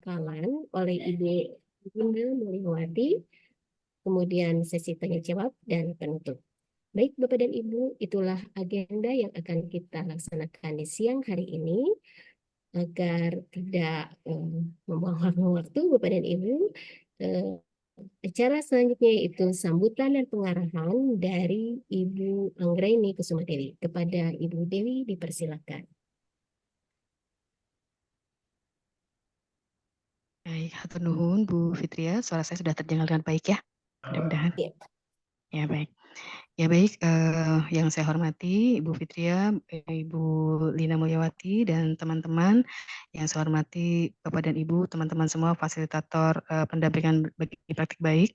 pembekalan oleh Ibu Linda Mulyawati, kemudian sesi tanya jawab dan penutup. Baik Bapak dan Ibu, itulah agenda yang akan kita laksanakan di siang hari ini. Agar tidak membuang waktu Bapak dan Ibu, acara selanjutnya yaitu sambutan dan pengarahan dari Ibu Anggraini Kusuma Dewi. Kepada Ibu Dewi dipersilakan. Baik, hatur nuhun Bu Fitria, suara saya sudah terdengar dengan baik ya, mudah-mudahan. Ya. Ya baik. Ya baik, yang saya hormati Ibu Fitria, Ibu Lina Mulyawati, dan teman-teman. Yang saya hormati Bapak dan Ibu, teman-teman semua fasilitator pendampingan bagi praktik baik.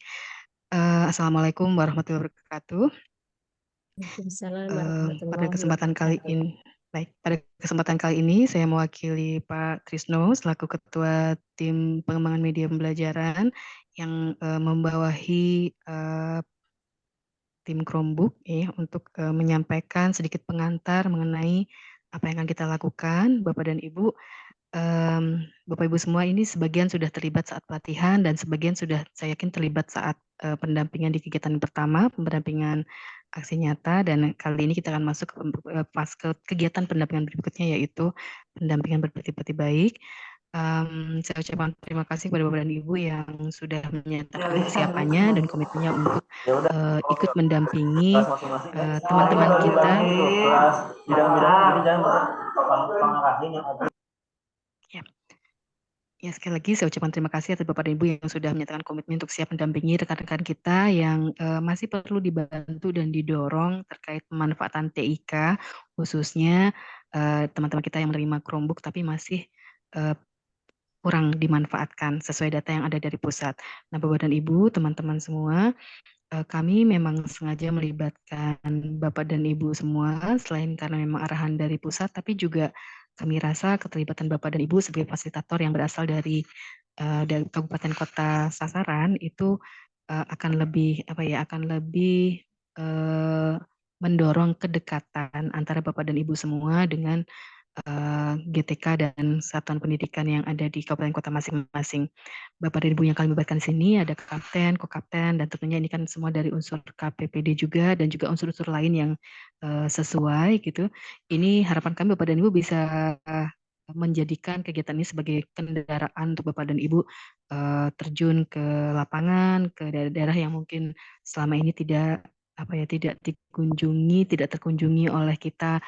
Assalamualaikum warahmatullahi wabarakatuh. Waalaikumsalam Pada warahmatullahi kesempatan kali wabarakatuh. ini, baik, pada kesempatan kali ini saya mewakili Pak Trisno selaku Ketua Tim Pengembangan Media Pembelajaran yang membawahi tim Chromebook ya untuk menyampaikan sedikit pengantar mengenai apa yang akan kita lakukan, Bapak dan Ibu. Bapak Ibu semua ini sebagian sudah terlibat saat pelatihan dan sebagian sudah saya yakin terlibat saat pendampingan di kegiatan pertama, pendampingan aksi nyata, dan kali ini kita akan masuk ke kegiatan pendampingan berikutnya yaitu pendampingan berprestasi baik. Saya ucapkan terima kasih kepada Bapak dan Ibu yang sudah menyatakan kesiapannya dan komitmennya untuk ikut mendampingi teman-teman kita. Ya, sekali lagi saya ucapkan terima kasih atas Bapak dan Ibu yang sudah menyatakan komitmen untuk siap mendampingi rekan-rekan kita yang masih perlu dibantu dan didorong terkait pemanfaatan TIK, khususnya teman-teman kita yang menerima Chromebook tapi masih kurang dimanfaatkan sesuai data yang ada dari pusat. Nah, Bapak dan Ibu, teman-teman semua, kami memang sengaja melibatkan Bapak dan Ibu semua, selain karena memang arahan dari pusat, tapi juga kami rasa keterlibatan Bapak dan Ibu sebagai fasilitator yang berasal dari kabupaten kota sasaran itu akan lebih mendorong kedekatan antara Bapak dan Ibu semua dengan GTK dan satuan pendidikan yang ada di kabupaten kota masing-masing. Bapak dan Ibu yang kami libatkan di sini ada kapten, kokapten, dan tentunya ini kan semua dari unsur KPPD juga dan juga unsur-unsur lain yang sesuai gitu. Ini harapan kami Bapak dan Ibu bisa menjadikan kegiatan ini sebagai kendaraan untuk Bapak dan Ibu terjun ke lapangan, ke daerah-daerah yang mungkin selama ini tidak terkunjungi oleh kita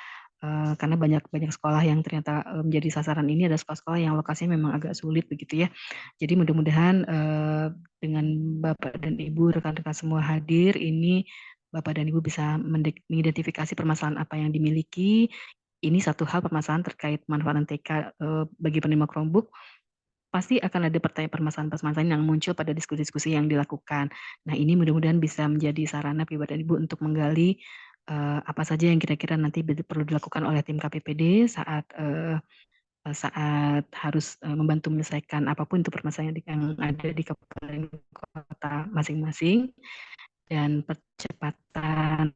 karena banyak sekolah yang ternyata menjadi sasaran ini ada sekolah-sekolah yang lokasinya memang agak sulit begitu ya. Jadi mudah-mudahan dengan Bapak dan Ibu rekan-rekan semua hadir ini Bapak dan Ibu bisa mengidentifikasi permasalahan apa yang dimiliki. Ini satu hal permasalahan terkait manfaat TK bagi penerima Chromebook. Pasti akan ada permasalahan-permasalahan yang muncul pada diskusi-diskusi yang dilakukan. Nah, ini mudah-mudahan bisa menjadi sarana bagi Bapak dan Ibu untuk menggali apa saja yang kira-kira nanti perlu dilakukan oleh tim KPPD saat harus membantu menyelesaikan apapun itu permasalahan yang ada di kabupaten kota masing-masing, dan percepatan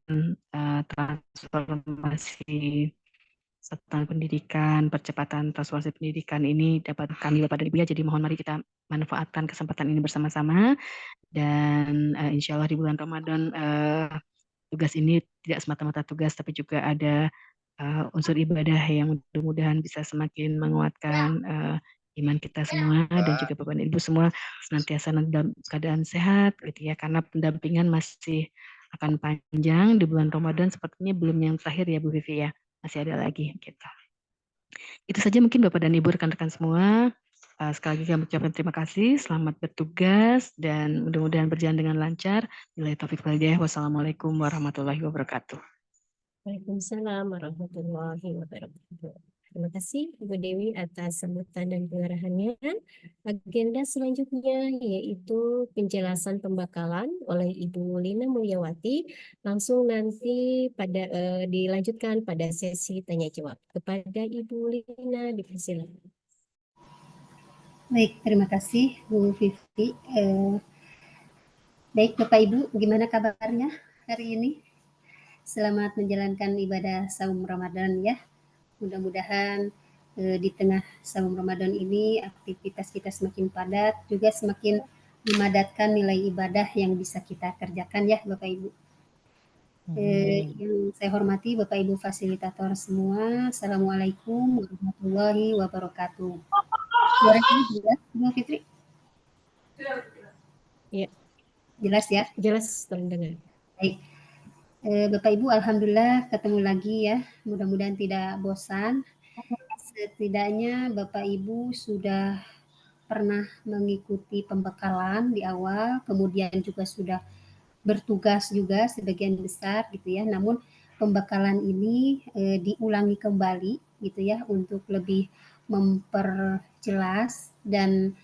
transformasi satuan pendidikan, percepatan transformasi pendidikan ini dapat kami Bapak dan Ibu ya, jadi mohon mari kita manfaatkan kesempatan ini bersama-sama, dan insya Allah di bulan Ramadan tugas ini tidak semata-mata tugas, tapi juga ada unsur ibadah yang mudah-mudahan bisa semakin menguatkan iman kita semua, dan juga Bapak dan Ibu semua senantiasa dalam keadaan sehat gitu ya, karena pendampingan masih akan panjang di bulan Ramadan, sepertinya belum yang terakhir ya Bu Vivi ya, masih ada lagi gitu. Itu saja mungkin Bapak dan Ibu rekan-rekan semua. Sekali lagi kami ucapkan terima kasih, selamat bertugas, dan mudah-mudahan berjalan dengan lancar. Billahi taufiq wal hidayah. Wassalamualaikum warahmatullahi wabarakatuh. Waalaikumsalam warahmatullahi wabarakatuh. Terima kasih Ibu Dewi atas sambutan dan pengarahannya. Agenda selanjutnya yaitu penjelasan pembekalan oleh Ibu Lina Mulyawati. Langsung nanti dilanjutkan pada sesi tanya jawab. Kepada Ibu Lina dipersilakan. Baik, terima kasih Bu Vivi. Baik Bapak Ibu, gimana kabarnya hari ini? Selamat menjalankan ibadah saum Ramadan ya. Mudah-mudahan di tengah saum Ramadan ini aktivitas kita semakin padat, juga semakin memadatkan nilai ibadah yang bisa kita kerjakan ya Bapak Ibu. Yang saya hormati Bapak Ibu fasilitator semua, Assalamualaikum warahmatullahi wabarakatuh. Suara saya jelas, Bu Fitri? Ya, Jelas ya? jelas terdengar. Baik. Bapak Ibu, alhamdulillah ketemu lagi ya. Mudah-mudahan tidak bosan. Setidaknya Bapak Ibu sudah pernah mengikuti pembekalan di awal, kemudian juga sudah bertugas juga sebagian besar gitu ya. Namun pembekalan ini diulangi kembali gitu ya untuk lebih memperjelas dan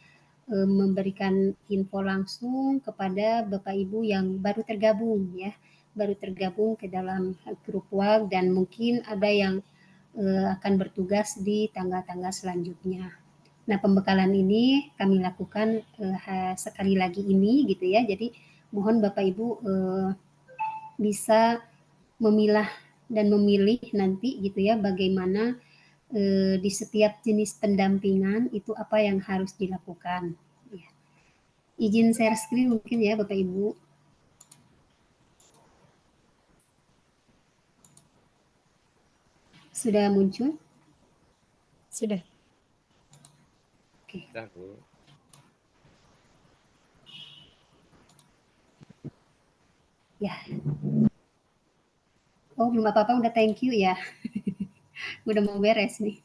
memberikan info langsung kepada Bapak Ibu yang baru tergabung ya, baru tergabung ke dalam grup WhatsApp dan mungkin ada yang akan bertugas di tanggal-tanggal selanjutnya. Nah, pembekalan ini kami lakukan sekali lagi ini gitu ya. Jadi mohon Bapak Ibu bisa memilah dan memilih nanti gitu ya bagaimana di setiap jenis pendampingan itu apa yang harus dilakukan. Ya. Izin share screen mungkin ya Bapak Ibu. Sudah muncul? Sudah. Oke. Sudah, Bu. Ya. Oh, belum apa-apa, udah thank you ya. Udah mau beres nih.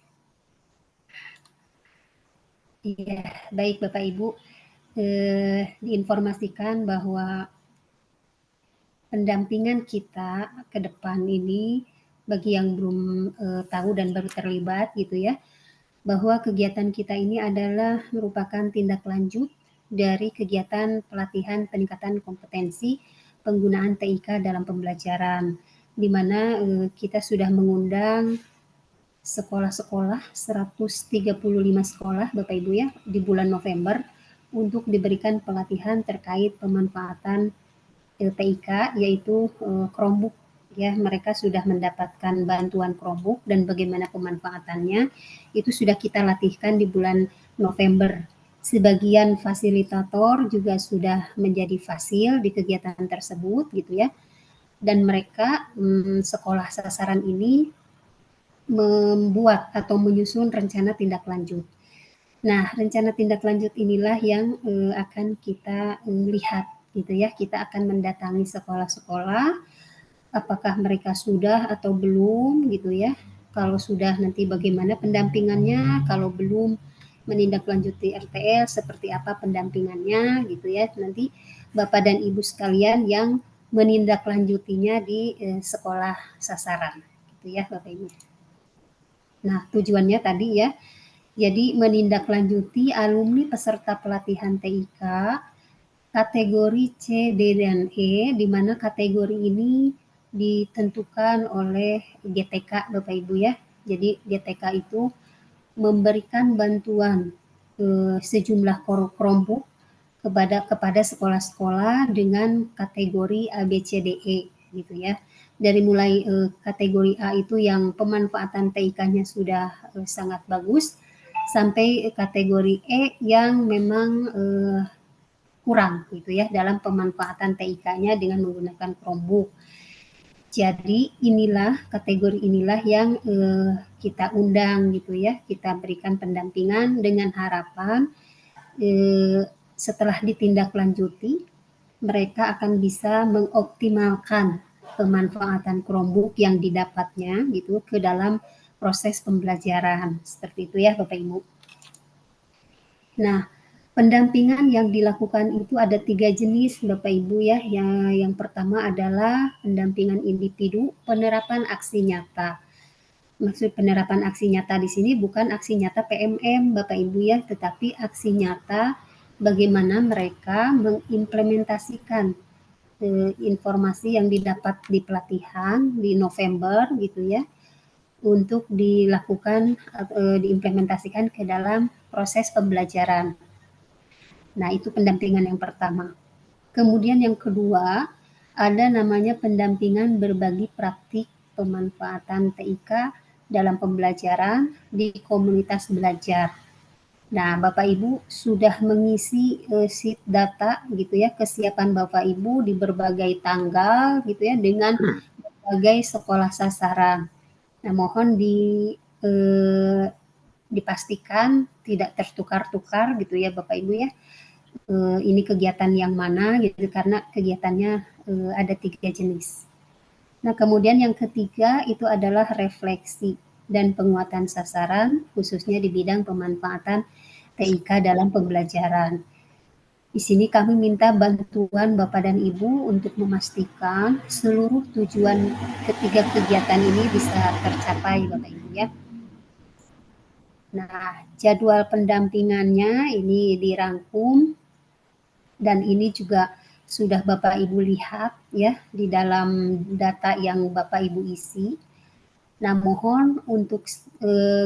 Iya, baik Bapak Ibu. Diinformasikan bahwa pendampingan kita ke depan ini bagi yang belum tahu dan baru terlibat gitu ya, bahwa kegiatan kita ini adalah merupakan tindak lanjut dari kegiatan pelatihan peningkatan kompetensi penggunaan TIK dalam pembelajaran, di mana kita sudah mengundang sekolah-sekolah, 135 sekolah Bapak Ibu ya, di bulan November untuk diberikan pelatihan terkait pemanfaatan TIK, yaitu Chromebook ya. Mereka sudah mendapatkan bantuan Chromebook dan bagaimana pemanfaatannya itu sudah kita latihkan di bulan November. Sebagian fasilitator juga sudah menjadi fasil di kegiatan tersebut gitu ya. Dan mereka sekolah sasaran ini membuat atau menyusun rencana tindak lanjut. Nah, rencana tindak lanjut inilah yang akan kita lihat gitu ya. Kita akan mendatangi sekolah-sekolah, apakah mereka sudah atau belum gitu ya. Kalau sudah nanti bagaimana pendampingannya, kalau belum menindaklanjuti RTL seperti apa pendampingannya gitu ya. Nanti Bapak dan Ibu sekalian yang menindaklanjutinya di sekolah sasaran gitu ya Bapak Ibu. Nah, tujuannya tadi ya, jadi menindaklanjuti alumni peserta pelatihan TIK kategori C, D, dan E, di mana kategori ini ditentukan oleh GTK Bapak Ibu ya. Jadi GTK itu memberikan bantuan sejumlah Chromebook kepada sekolah-sekolah dengan kategori A, B, C, D, E gitu ya. Dari mulai kategori A itu yang pemanfaatan TIK-nya sudah sangat bagus, sampai kategori E yang memang kurang gitu ya dalam pemanfaatan TIK-nya dengan menggunakan Chromebook. Jadi inilah kategori inilah yang kita undang gitu ya, kita berikan pendampingan dengan harapan setelah ditindaklanjuti, mereka akan bisa mengoptimalkan pemanfaatan Chromebook yang didapatnya gitu ke dalam proses pembelajaran. Seperti itu ya Bapak Ibu. Nah, pendampingan yang dilakukan itu ada 3 jenis Bapak Ibu ya. Yang pertama adalah pendampingan individu, penerapan aksi nyata. Maksud penerapan aksi nyata di sini bukan aksi nyata PMM Bapak Ibu ya, tetapi aksi nyata bagaimana mereka mengimplementasikan informasi yang didapat di pelatihan di November gitu ya, untuk dilakukan diimplementasikan ke dalam proses pembelajaran. Nah, itu pendampingan yang pertama. Kemudian yang kedua, ada namanya pendampingan berbagi praktik pemanfaatan TIK dalam pembelajaran di komunitas belajar. Nah, Bapak Ibu sudah mengisi sheet data gitu ya, kesiapan Bapak Ibu di berbagai tanggal gitu ya, dengan berbagai sekolah sasaran. Nah, mohon dipastikan tidak tertukar-tukar gitu ya Bapak Ibu ya. Ini kegiatan yang mana gitu, karena kegiatannya ada 3 jenis. Nah, kemudian yang ketiga itu adalah refleksi dan penguatan sasaran, khususnya di bidang pemanfaatan TIK dalam pembelajaran. Di sini kami minta bantuan Bapak dan Ibu untuk memastikan seluruh tujuan ketiga kegiatan ini bisa tercapai Bapak Ibu ya. Nah, jadwal pendampingannya ini dirangkum dan ini juga sudah Bapak Ibu lihat ya di dalam data yang Bapak Ibu isi. Nah, mohon untuk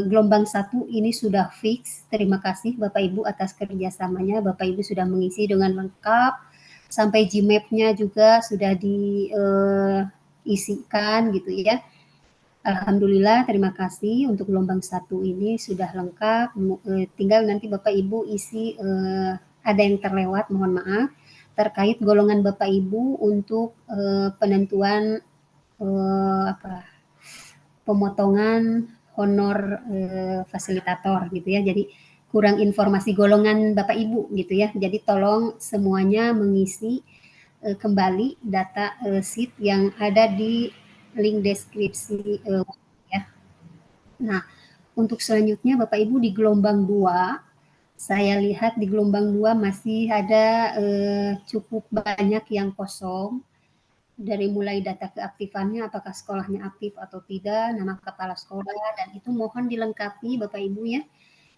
gelombang 1 ini sudah fix. Terima kasih Bapak Ibu atas kerjasamanya. Bapak Ibu sudah mengisi dengan lengkap. Sampai Gmap-nya juga sudah diisikan gitu ya. Alhamdulillah, terima kasih untuk gelombang 1 ini sudah lengkap. Tinggal nanti Bapak Ibu isi ada yang terlewat, mohon maaf. Terkait golongan Bapak Ibu untuk penentuan pemotongan honor fasilitator gitu ya. Jadi kurang informasi golongan Bapak Ibu gitu ya. Jadi tolong semuanya mengisi kembali data sheet yang ada di link deskripsi ya. Nah, untuk selanjutnya Bapak Ibu di gelombang 2, saya lihat di gelombang 2 masih ada cukup banyak yang kosong. Dari mulai data keaktifannya, apakah sekolahnya aktif atau tidak, nama kepala sekolah, dan itu mohon dilengkapi Bapak Ibu ya.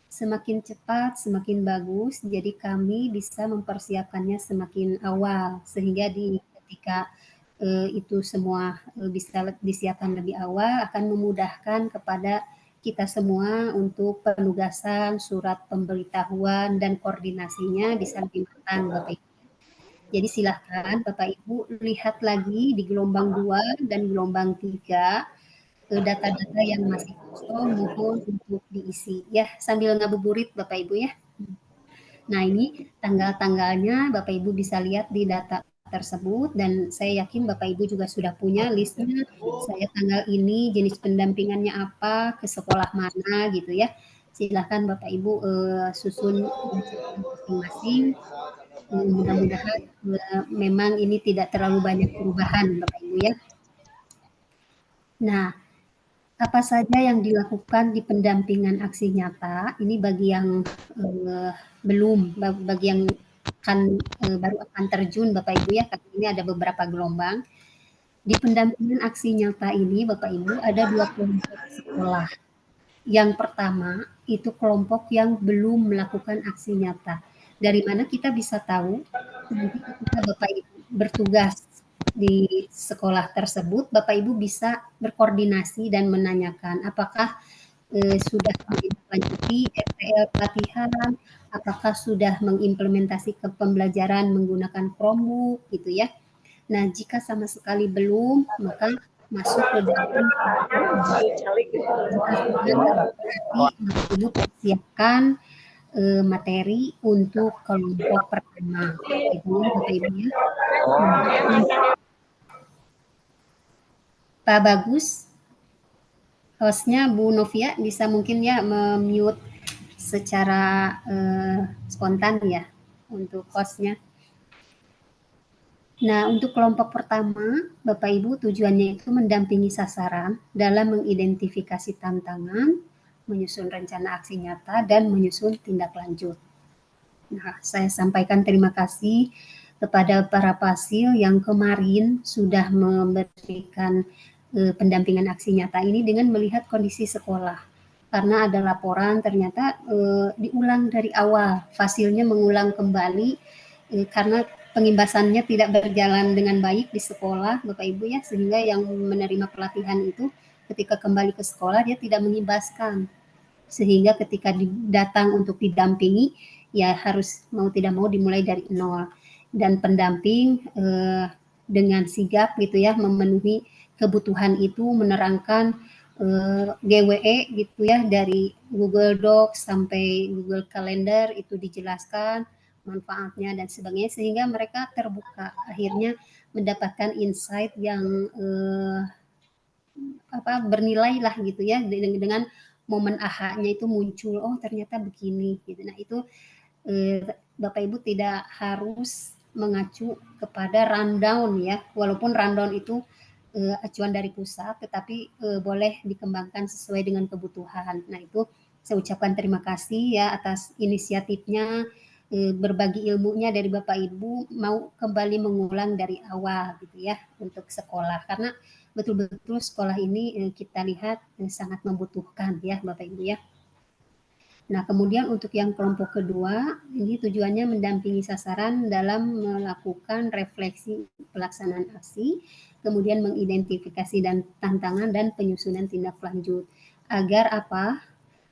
Semakin cepat, semakin bagus, jadi kami bisa mempersiapkannya semakin awal, sehingga ketika itu semua bisa disiapkan lebih awal, akan memudahkan kepada kita semua untuk penugasan, surat pemberitahuan, dan koordinasinya bisa lebih matang Bapak Ibu. Jadi silahkan Bapak Ibu lihat lagi di gelombang 2 dan gelombang 3 data-data yang masih kosong mohon untuk diisi ya, sambil ngabuburit Bapak Ibu ya. Nah, ini tanggal-tanggalnya Bapak Ibu bisa lihat di data tersebut, dan saya yakin Bapak Ibu juga sudah punya listnya, saya tanggal ini jenis pendampingannya apa, ke sekolah mana gitu ya. Silahkan Bapak Ibu susun masing-masing. Mudah-mudahan memang ini tidak terlalu banyak perubahan Bapak Ibu ya. Nah, apa saja yang dilakukan di pendampingan aksi nyata, ini bagi yang belum, bagi yang baru akan terjun Bapak Ibu ya, karena ini ada beberapa gelombang. Di pendampingan aksi nyata ini Bapak Ibu ada 2 kelompok sekolah. Yang pertama, itu kelompok yang belum melakukan aksi nyata. Dari mana kita bisa tahu? Nanti ketika Bapak Ibu bertugas di sekolah tersebut, Bapak Ibu bisa berkoordinasi dan menanyakan apakah sudah menindaklanjuti RTL pelatihan, apakah sudah mengimplementasi ke pembelajaran menggunakan Chromebook gitu ya. Nah, jika sama sekali belum, maka masuk ke dalam Ibu siapkan materi untuk kelompok pertama. Itu Bapak Ibu ya. Pak Bagus, hostnya Bu Novia bisa mungkin ya mute secara spontan ya untuk hostnya. Nah, untuk kelompok pertama, Bapak Ibu tujuannya itu mendampingi sasaran dalam mengidentifikasi tantangan, menyusun rencana aksi nyata, dan menyusun tindak lanjut. Nah, saya sampaikan terima kasih kepada para pasil yang kemarin sudah memberikan pendampingan aksi nyata ini dengan melihat kondisi sekolah. Karena ada laporan ternyata diulang dari awal, fasilnya mengulang kembali karena pengimbasannya tidak berjalan dengan baik di sekolah, Bapak Ibu ya, sehingga yang menerima pelatihan itu ketika kembali ke sekolah dia tidak mengimbaskan. Sehingga ketika datang untuk didampingi, ya harus mau tidak mau dimulai dari nol. Dan pendamping dengan sigap gitu ya, memenuhi kebutuhan itu, menerangkan GWE gitu ya, dari Google Docs sampai Google Calendar itu dijelaskan manfaatnya dan sebagainya, sehingga mereka terbuka, akhirnya mendapatkan insight yang bernilai lah gitu ya, dengan momen aha-nya itu muncul, oh ternyata begini gitu. Nah itu Bapak Ibu tidak harus mengacu kepada rundown ya, walaupun rundown itu acuan dari pusat, tetapi boleh dikembangkan sesuai dengan kebutuhan. Nah itu saya ucapkan terima kasih ya atas inisiatifnya, berbagi ilmunya dari Bapak Ibu, mau kembali mengulang dari awal gitu ya untuk sekolah, karena betul-betul sekolah ini kita lihat sangat membutuhkan ya Bapak Ibu ya. Nah, kemudian untuk yang kelompok kedua, ini tujuannya mendampingi sasaran dalam melakukan refleksi pelaksanaan aksi, kemudian mengidentifikasi dan tantangan dan penyusunan tindak lanjut. Agar apa?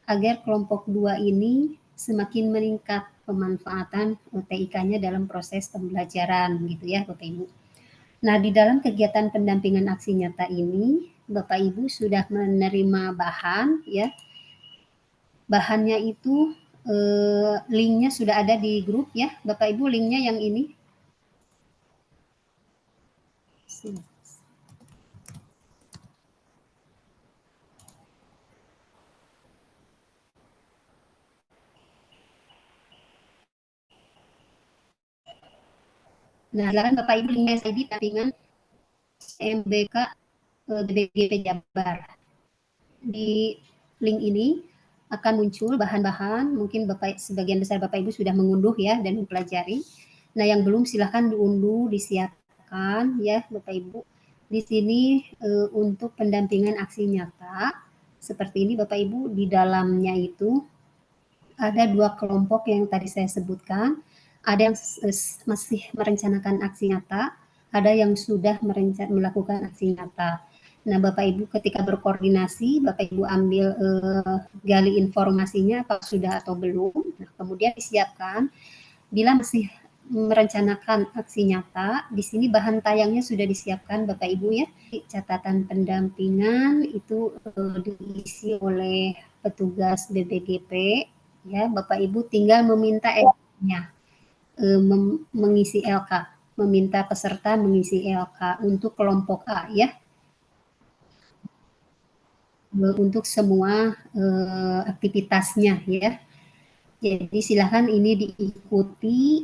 Agar kelompok dua ini semakin meningkat pemanfaatan TIK-nya dalam proses pembelajaran gitu ya Bapak Ibu. Nah, di dalam kegiatan pendampingan aksi nyata ini, Bapak Ibu sudah menerima bahan ya. Bahannya itu linknya sudah ada di grup ya, Bapak Ibu, linknya yang ini. Nah, silakan Bapak Ibu, linknya saya di dampingan MBK BBGP Jabar. Di link ini akan muncul bahan-bahan, mungkin sebagian besar Bapak Ibu sudah mengunduh ya dan mempelajari. Nah, yang belum silahkan diunduh, disiapkan ya Bapak Ibu. Di sini untuk pendampingan aksi nyata seperti ini Bapak Ibu, di dalamnya itu ada dua kelompok yang tadi saya sebutkan. Ada yang masih merencanakan aksi nyata, ada yang sudah melakukan aksi nyata. Nah, Bapak Ibu ketika berkoordinasi, Bapak Ibu ambil gali informasinya apa sudah atau belum. Nah, kemudian disiapkan. Bila masih merencanakan aksi nyata, di sini bahan tayangnya sudah disiapkan Bapak Ibu ya. Catatan pendampingan itu diisi oleh petugas BBGP ya. Bapak Ibu tinggal meminta LK-nya, mengisi LK, meminta peserta mengisi LK untuk kelompok A ya. Untuk semua aktivitasnya ya. Jadi silahkan ini diikuti.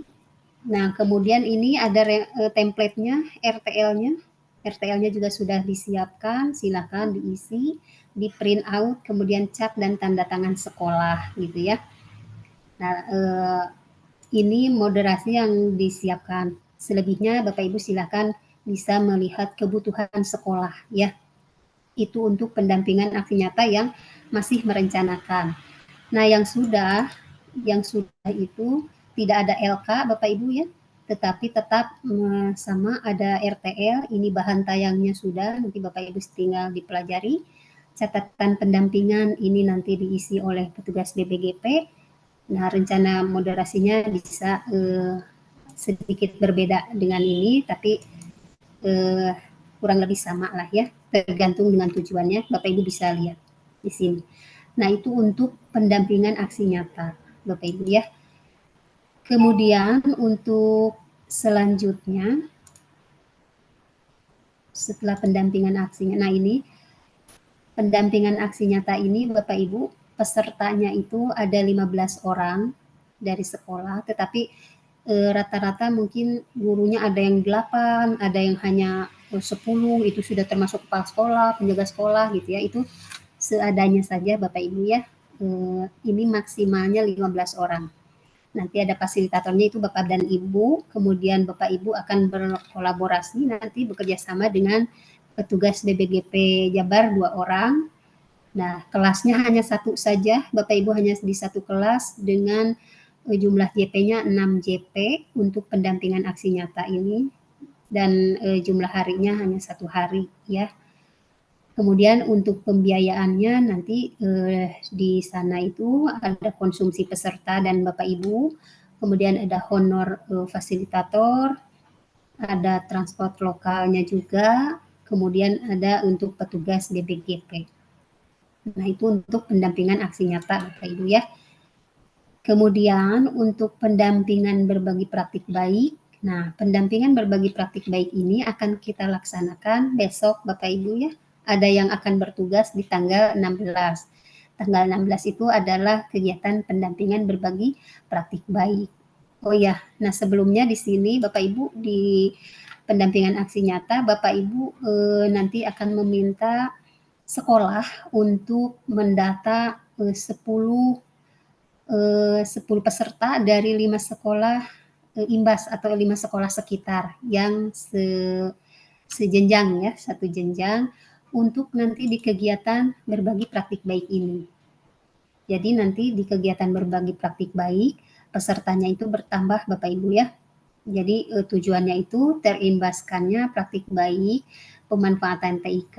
Nah, kemudian ini ada template-nya, RTL-nya. RTL-nya juga sudah disiapkan, silakan diisi, di print out, kemudian cap dan tanda tangan sekolah gitu ya. Nah, ini moderasi yang disiapkan. Selebihnya Bapak Ibu silakan bisa melihat kebutuhan sekolah ya. Itu untuk pendampingan aksi nyata yang masih merencanakan. Nah, yang sudah itu tidak ada LK Bapak Ibu ya, tetapi tetap sama ada RTL, ini bahan tayangnya sudah, nanti Bapak Ibu tinggal dipelajari. Catatan pendampingan ini nanti diisi oleh petugas BBGP. Nah, rencana moderasinya bisa sedikit berbeda dengan ini, tapi kurang lebih sama lah ya, tergantung dengan tujuannya. Bapak Ibu bisa lihat di sini. Nah, itu untuk pendampingan aksi nyata, Bapak Ibu ya. Kemudian untuk selanjutnya, setelah pendampingan aksinya, nah ini pendampingan aksi nyata ini Bapak Ibu, pesertanya itu ada 15 orang dari sekolah, tetapi rata-rata mungkin gurunya ada yang 8, ada yang hanya 10, itu sudah termasuk kepala sekolah, penjaga sekolah gitu ya, itu seadanya saja Bapak Ibu ya. Ini maksimalnya 15 orang. Nanti ada fasilitatornya itu Bapak dan Ibu, kemudian Bapak Ibu akan berkolaborasi nanti bekerja sama dengan petugas BBGP Jabar 2 orang. Nah, kelasnya hanya satu saja, Bapak Ibu hanya di satu kelas dengan jumlah JP-nya 6 JP untuk pendampingan aksi nyata ini, dan jumlah harinya hanya 1 hari ya. Kemudian untuk pembiayaannya nanti di sana itu ada konsumsi peserta dan Bapak Ibu, kemudian ada honor fasilitator, ada transport lokalnya juga, kemudian ada untuk petugas BBGP. Nah, itu untuk pendampingan aksi nyata Bapak Ibu ya. Kemudian untuk pendampingan berbagi praktik baik. Nah, pendampingan berbagi praktik baik ini akan kita laksanakan besok Bapak Ibu ya. Ada yang akan bertugas di tanggal 16. Tanggal 16 itu adalah kegiatan pendampingan berbagi praktik baik. Oh ya, nah sebelumnya di sini Bapak Ibu di pendampingan aksi nyata Bapak Ibu nanti akan meminta sekolah untuk mendata 10 peserta dari 5 sekolah imbas atau 5 sekolah sekitar yang sejenjang ya, satu jenjang untuk nanti di kegiatan berbagi praktik baik ini. Jadi nanti di kegiatan berbagi praktik baik, pesertanya itu bertambah Bapak Ibu ya. Jadi tujuannya itu terimbaskannya praktik baik, pemanfaatan TIK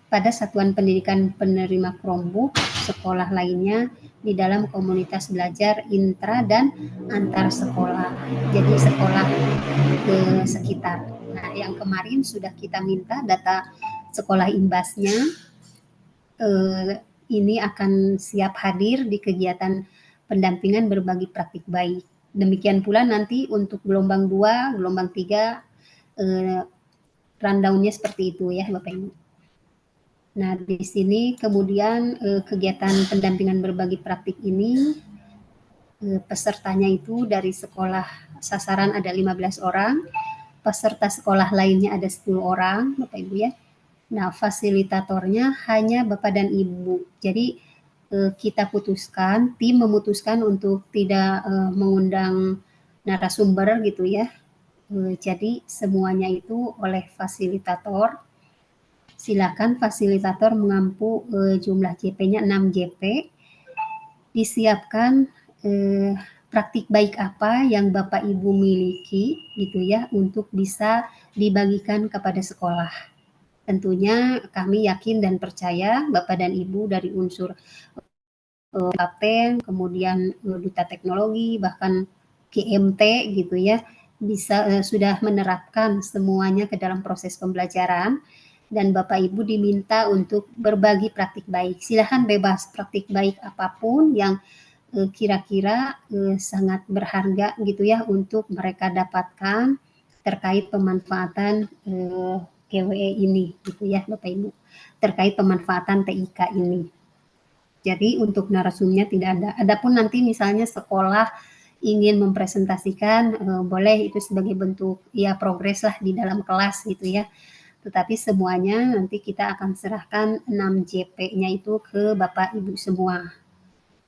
pada satuan pendidikan penerima Chromebook sekolah lainnya di dalam komunitas belajar intra dan antar sekolah. Jadi sekolah sekitar. Nah, yang kemarin sudah kita minta data sekolah imbasnya ini akan siap hadir di kegiatan pendampingan berbagi praktik baik. Demikian pula nanti untuk gelombang 2, gelombang 3 rundown-nya seperti itu ya Bapak Ibu. Nah, di sini kemudian kegiatan pendampingan berbagi praktik ini pesertanya itu dari sekolah sasaran ada 15 orang, peserta sekolah lainnya ada 10 orang, Bapak Ibu ya. Nah, fasilitatornya hanya Bapak dan Ibu. Jadi kita putuskan, tim memutuskan untuk tidak mengundang narasumber gitu ya. Jadi semuanya itu oleh fasilitator. Silakan fasilitator mengampu jumlah JP-nya 6 JP. Disiapkan praktik baik apa yang Bapak Ibu miliki gitu ya untuk bisa dibagikan kepada sekolah. Tentunya kami yakin dan percaya Bapak dan Ibu dari unsur Kapten, kemudian Duta Teknologi, bahkan GMT gitu ya, bisa sudah menerapkan semuanya ke dalam proses pembelajaran dan Bapak Ibu diminta untuk berbagi praktik baik. Silahkan bebas praktik baik apapun yang kira-kira sangat berharga gitu ya untuk mereka dapatkan terkait pemanfaatan GWE ini gitu ya Bapak Ibu, terkait pemanfaatan TIK ini. Jadi untuk narasumnya tidak ada. Adapun nanti misalnya sekolah ingin mempresentasikan, boleh itu sebagai bentuk ya progres lah di dalam kelas gitu ya. Tetapi semuanya nanti kita akan serahkan 6 JP-nya itu ke Bapak Ibu semua.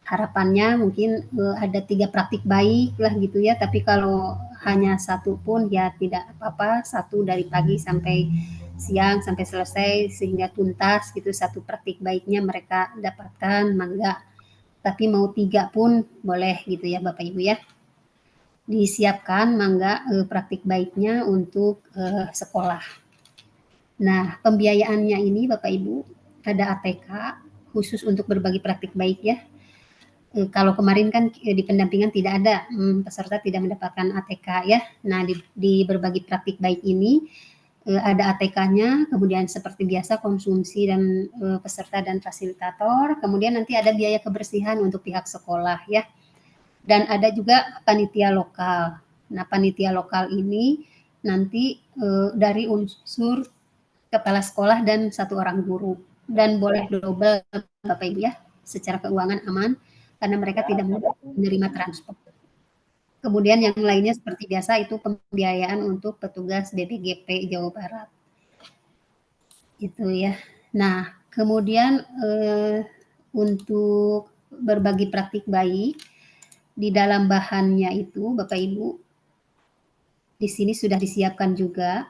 Harapannya mungkin ada 3 praktik baik lah gitu ya, tapi kalau hanya satu pun ya tidak apa-apa, satu dari pagi sampai siang sampai selesai sehingga tuntas gitu, satu praktik baiknya mereka dapatkan, mangga. Tapi mau 3 pun boleh gitu ya Bapak Ibu ya. Disiapkan mangga praktik baiknya untuk sekolah. Nah, pembiayaannya ini Bapak Ibu ada ATK khusus untuk berbagi praktik baik ya. Kalau kemarin kan di pendampingan tidak ada, peserta tidak mendapatkan ATK ya. Nah, di berbagi praktik baik ini ada ATK-nya, kemudian seperti biasa konsumsi dan peserta dan fasilitator, kemudian nanti ada biaya kebersihan untuk pihak sekolah ya. Dan ada juga panitia lokal. Nah, panitia lokal ini nanti dari unsur kepala sekolah dan 1 orang guru. Dan boleh double Bapak Ibu ya, secara keuangan aman karena mereka tidak menerima transport. Kemudian yang lainnya seperti biasa itu pembiayaan untuk petugas BPGP Jawa Barat. Itu ya. Nah, kemudian untuk berbagi praktik baik di dalam bahannya itu Bapak Ibu di sini sudah disiapkan juga.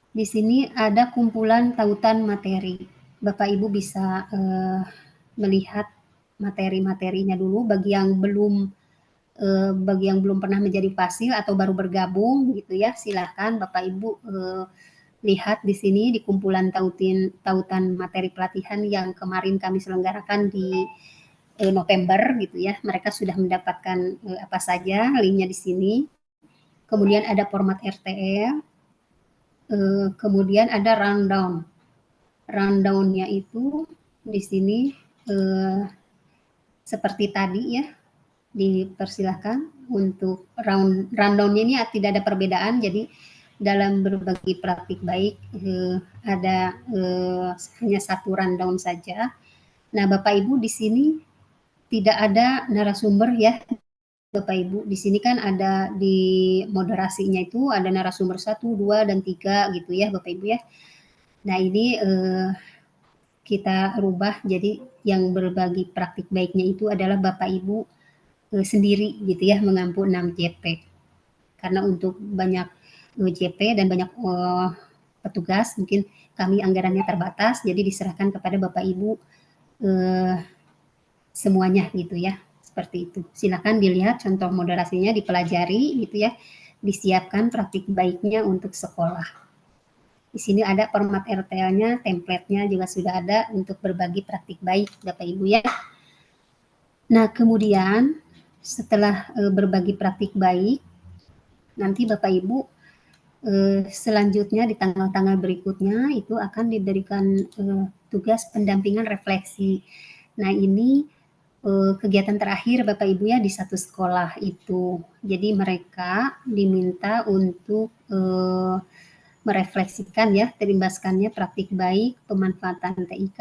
Di sini ada kumpulan tautan materi. Bapak Ibu bisa melihat materi-materinya dulu bagi yang belum pernah menjadi fasil atau baru bergabung gitu ya, silahkan Bapak Ibu lihat di sini di kumpulan tautan materi pelatihan yang kemarin kami selenggarakan di November gitu ya. Mereka sudah mendapatkan apa saja, linknya di sini. Kemudian ada format RTL, kemudian ada rundown. rundown-nya itu di sini seperti tadi ya, dipersilahkan untuk rundown-nya ini tidak ada perbedaan. Jadi dalam berbagi praktik baik ada hanya satu rundown saja. Nah, Bapak Ibu di sini tidak ada narasumber ya, Bapak Ibu. Di sini kan ada di moderasinya itu ada narasumber 1, 2, dan 3 gitu ya, Bapak Ibu ya. Nah, ini kita rubah jadi yang berbagi praktik baiknya itu adalah Bapak Ibu sendiri gitu ya, mengampu 6 JP. Karena untuk banyak JP dan banyak petugas mungkin kami anggarannya terbatas, jadi diserahkan kepada Bapak Ibu semuanya gitu ya, seperti itu. Silakan dilihat contoh moderasinya, dipelajari gitu ya, disiapkan praktik baiknya untuk sekolah. Di sini ada format RTL-nya, template-nya juga sudah ada untuk berbagi praktik baik Bapak Ibu ya. Nah, kemudian setelah berbagi praktik baik, nanti Bapak Ibu selanjutnya di tanggal-tanggal berikutnya itu akan diberikan tugas pendampingan refleksi. Nah, ini kegiatan terakhir Bapak Ibu ya di satu sekolah itu. Jadi mereka diminta untuk merefleksikan ya, terimbaskannya praktik baik pemanfaatan TIK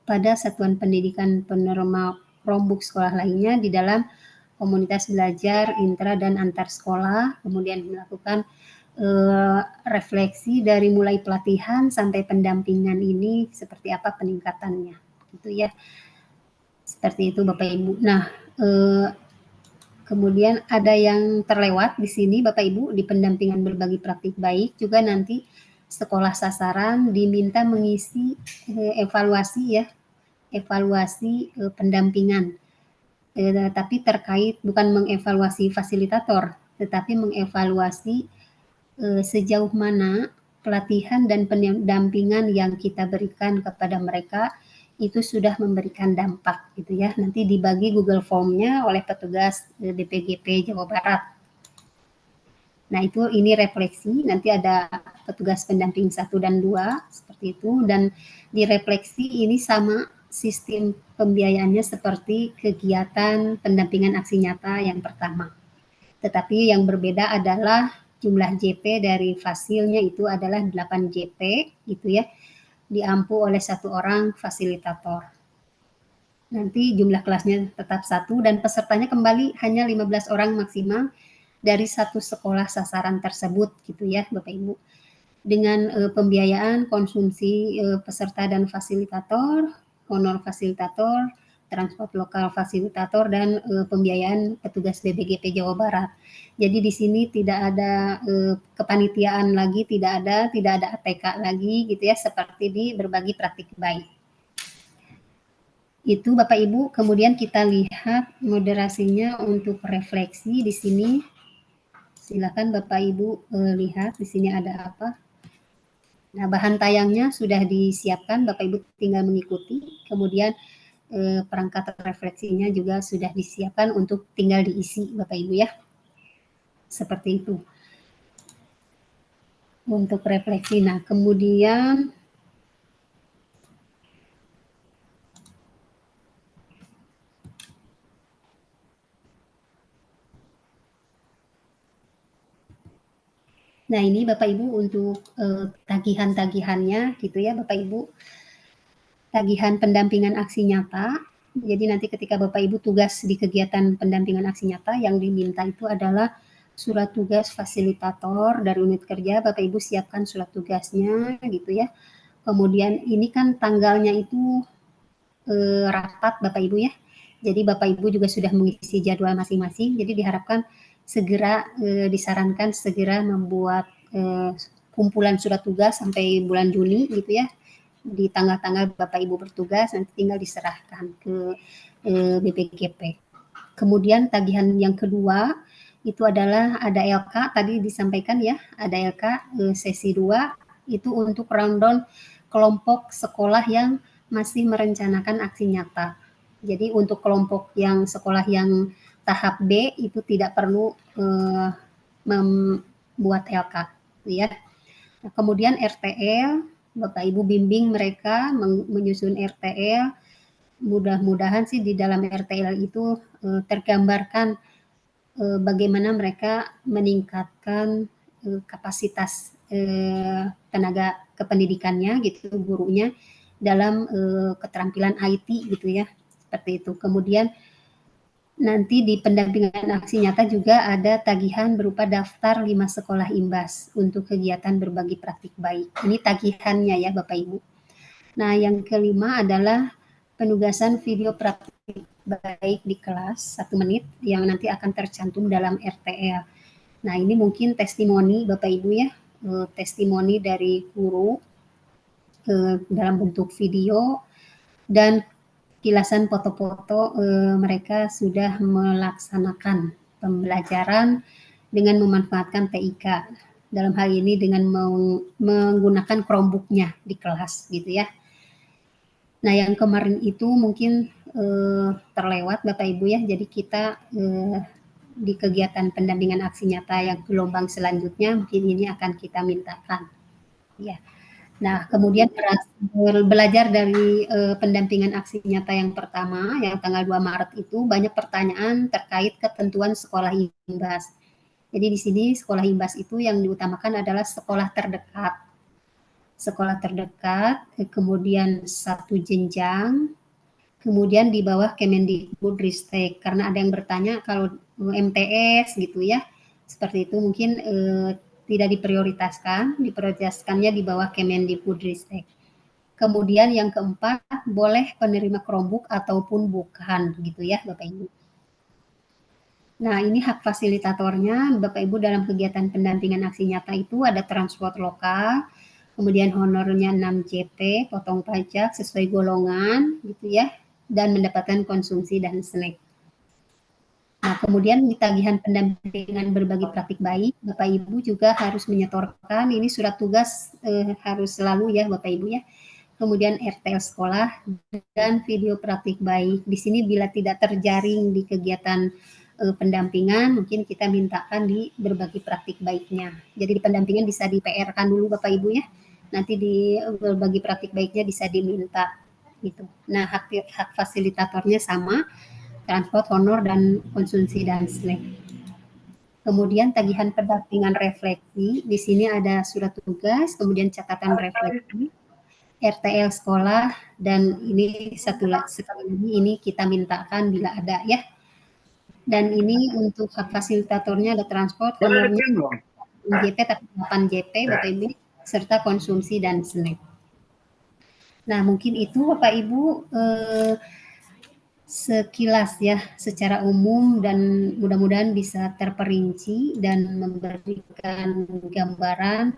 pada satuan pendidikan penerima Chromebook sekolah lainnya di dalam komunitas belajar intra dan antar sekolah, kemudian melakukan refleksi dari mulai pelatihan sampai pendampingan ini seperti apa peningkatannya, gitu ya. Seperti itu Bapak Ibu. Nah, kemudian ada yang terlewat di sini Bapak Ibu di pendampingan berbagi praktik baik juga nanti sekolah sasaran diminta mengisi evaluasi ya, evaluasi pendampingan. Tapi terkait bukan mengevaluasi fasilitator, tetapi mengevaluasi sejauh mana pelatihan dan pendampingan yang kita berikan kepada mereka itu sudah memberikan dampak gitu ya. Nanti dibagi Google Form-nya oleh petugas BPGP Jawa Barat. Nah, ini refleksi, nanti ada petugas pendamping 1 dan 2 seperti itu, dan di refleksi ini sama sistem pembiayaannya seperti kegiatan pendampingan aksi nyata yang pertama. Tetapi yang berbeda adalah jumlah JP dari fasilnya itu adalah 8 JP gitu ya, diampu oleh 1 orang fasilitator. Nanti jumlah kelasnya tetap 1 dan pesertanya kembali hanya 15 orang maksimal dari satu sekolah sasaran tersebut gitu ya Bapak Ibu. Dengan pembiayaan konsumsi peserta dan fasilitator, honor fasilitator, transport lokal fasilitator, dan pembiayaan petugas BPGP Jawa Barat. Jadi di sini tidak ada kepanitiaan lagi, tidak ada ATK lagi gitu ya, seperti di berbagi praktik baik. Itu Bapak Ibu, kemudian kita lihat moderasinya untuk refleksi di sini. Silakan Bapak Ibu lihat di sini ada apa. Nah, bahan tayangnya sudah disiapkan, Bapak Ibu tinggal mengikuti. Kemudian perangkat refleksinya juga sudah disiapkan untuk tinggal diisi, Bapak Ibu ya. Seperti itu. Untuk refleksi. Nah, kemudian nah, ini Bapak Ibu untuk tagihan-tagihannya gitu ya Bapak Ibu. Tagihan pendampingan aksi nyata. Jadi nanti ketika Bapak Ibu tugas di kegiatan pendampingan aksi nyata yang diminta itu adalah surat tugas fasilitator dari unit kerja, Bapak Ibu siapkan surat tugasnya gitu ya. Kemudian ini kan tanggalnya itu rapat Bapak Ibu ya. Jadi Bapak Ibu juga sudah mengisi jadwal masing-masing. Jadi diharapkan segera disarankan segera membuat kumpulan surat tugas sampai bulan Juni gitu ya. Di tanggal-tanggal Bapak Ibu bertugas nanti tinggal diserahkan ke BPGP. Kemudian tagihan yang kedua itu adalah ada LK tadi disampaikan ya, ada LK sesi 2 itu untuk rundown kelompok sekolah yang masih merencanakan aksi nyata. Jadi untuk kelompok yang sekolah yang tahap B itu tidak perlu membuat LK ya. Nah, kemudian RTL Bapak Ibu bimbing mereka menyusun RTL. Mudah-mudahan sih di dalam RTL itu tergambarkan bagaimana mereka meningkatkan kapasitas tenaga kependidikannya gitu, gurunya dalam keterampilan IT gitu ya, seperti itu. Kemudian nanti di pendampingan aksi nyata juga ada tagihan berupa daftar 5 sekolah imbas untuk kegiatan berbagi praktik baik. Ini tagihannya ya Bapak Ibu. Nah, yang kelima adalah penugasan video praktik baik di kelas 1 menit yang nanti akan tercantum dalam RTL. Nah, ini mungkin testimoni Bapak Ibu ya, testimoni dari guru dalam bentuk video dan kilasan foto-foto mereka sudah melaksanakan pembelajaran dengan memanfaatkan TIK. Dalam hal ini dengan menggunakan Chromebook-nya di kelas gitu ya. Nah, yang kemarin itu mungkin terlewat Bapak Ibu ya. Jadi kita di kegiatan pendampingan aksi nyata yang gelombang selanjutnya mungkin ini akan kita mintakan. Ya. Nah, kemudian belajar dari pendampingan aksi nyata yang pertama, yang tanggal 2 Maret itu banyak pertanyaan terkait ketentuan sekolah imbas. Jadi di sini sekolah imbas itu yang diutamakan adalah sekolah terdekat. Sekolah terdekat, kemudian satu jenjang, kemudian di bawah Kemendikbudristek. Karena ada yang bertanya kalau MTS gitu ya, seperti itu mungkin tidak diprioritaskannya di bawah Kemendikbudristek. Kemudian yang keempat, boleh penerima Chromebook ataupun bukan gitu ya Bapak Ibu. Nah, ini hak fasilitatornya Bapak Ibu dalam kegiatan pendampingan aksi nyata itu ada transport lokal, kemudian honornya 6 JP, potong pajak sesuai golongan gitu ya, dan mendapatkan konsumsi dan snack. Nah, kemudian di tagihan pendampingan berbagi praktik baik, Bapak Ibu juga harus menyetorkan, ini surat tugas harus selalu ya Bapak Ibu ya. Kemudian RTL sekolah dan video praktik baik. Di sini bila tidak terjaring di kegiatan pendampingan, mungkin kita mintakan di berbagi praktik baiknya. Jadi di pendampingan bisa di PR-kan dulu Bapak Ibu ya. Nanti di berbagi praktik baiknya bisa diminta gitu. Nah, hak fasilitatornya sama, transport, honor, dan konsumsi dan snack. Kemudian tagihan pendampingan refleksi, di sini ada surat tugas, kemudian catatan refleksi, RTL sekolah, dan ini sekali lagi ini kita mintakan bila ada ya. Dan ini untuk hak fasilitatornya ada transport, honornya JP tapi 8 JP Bapak Ibu, serta konsumsi dan snack. Nah, mungkin itu Bapak Ibu sekilas ya secara umum dan mudah-mudahan bisa terperinci dan memberikan gambaran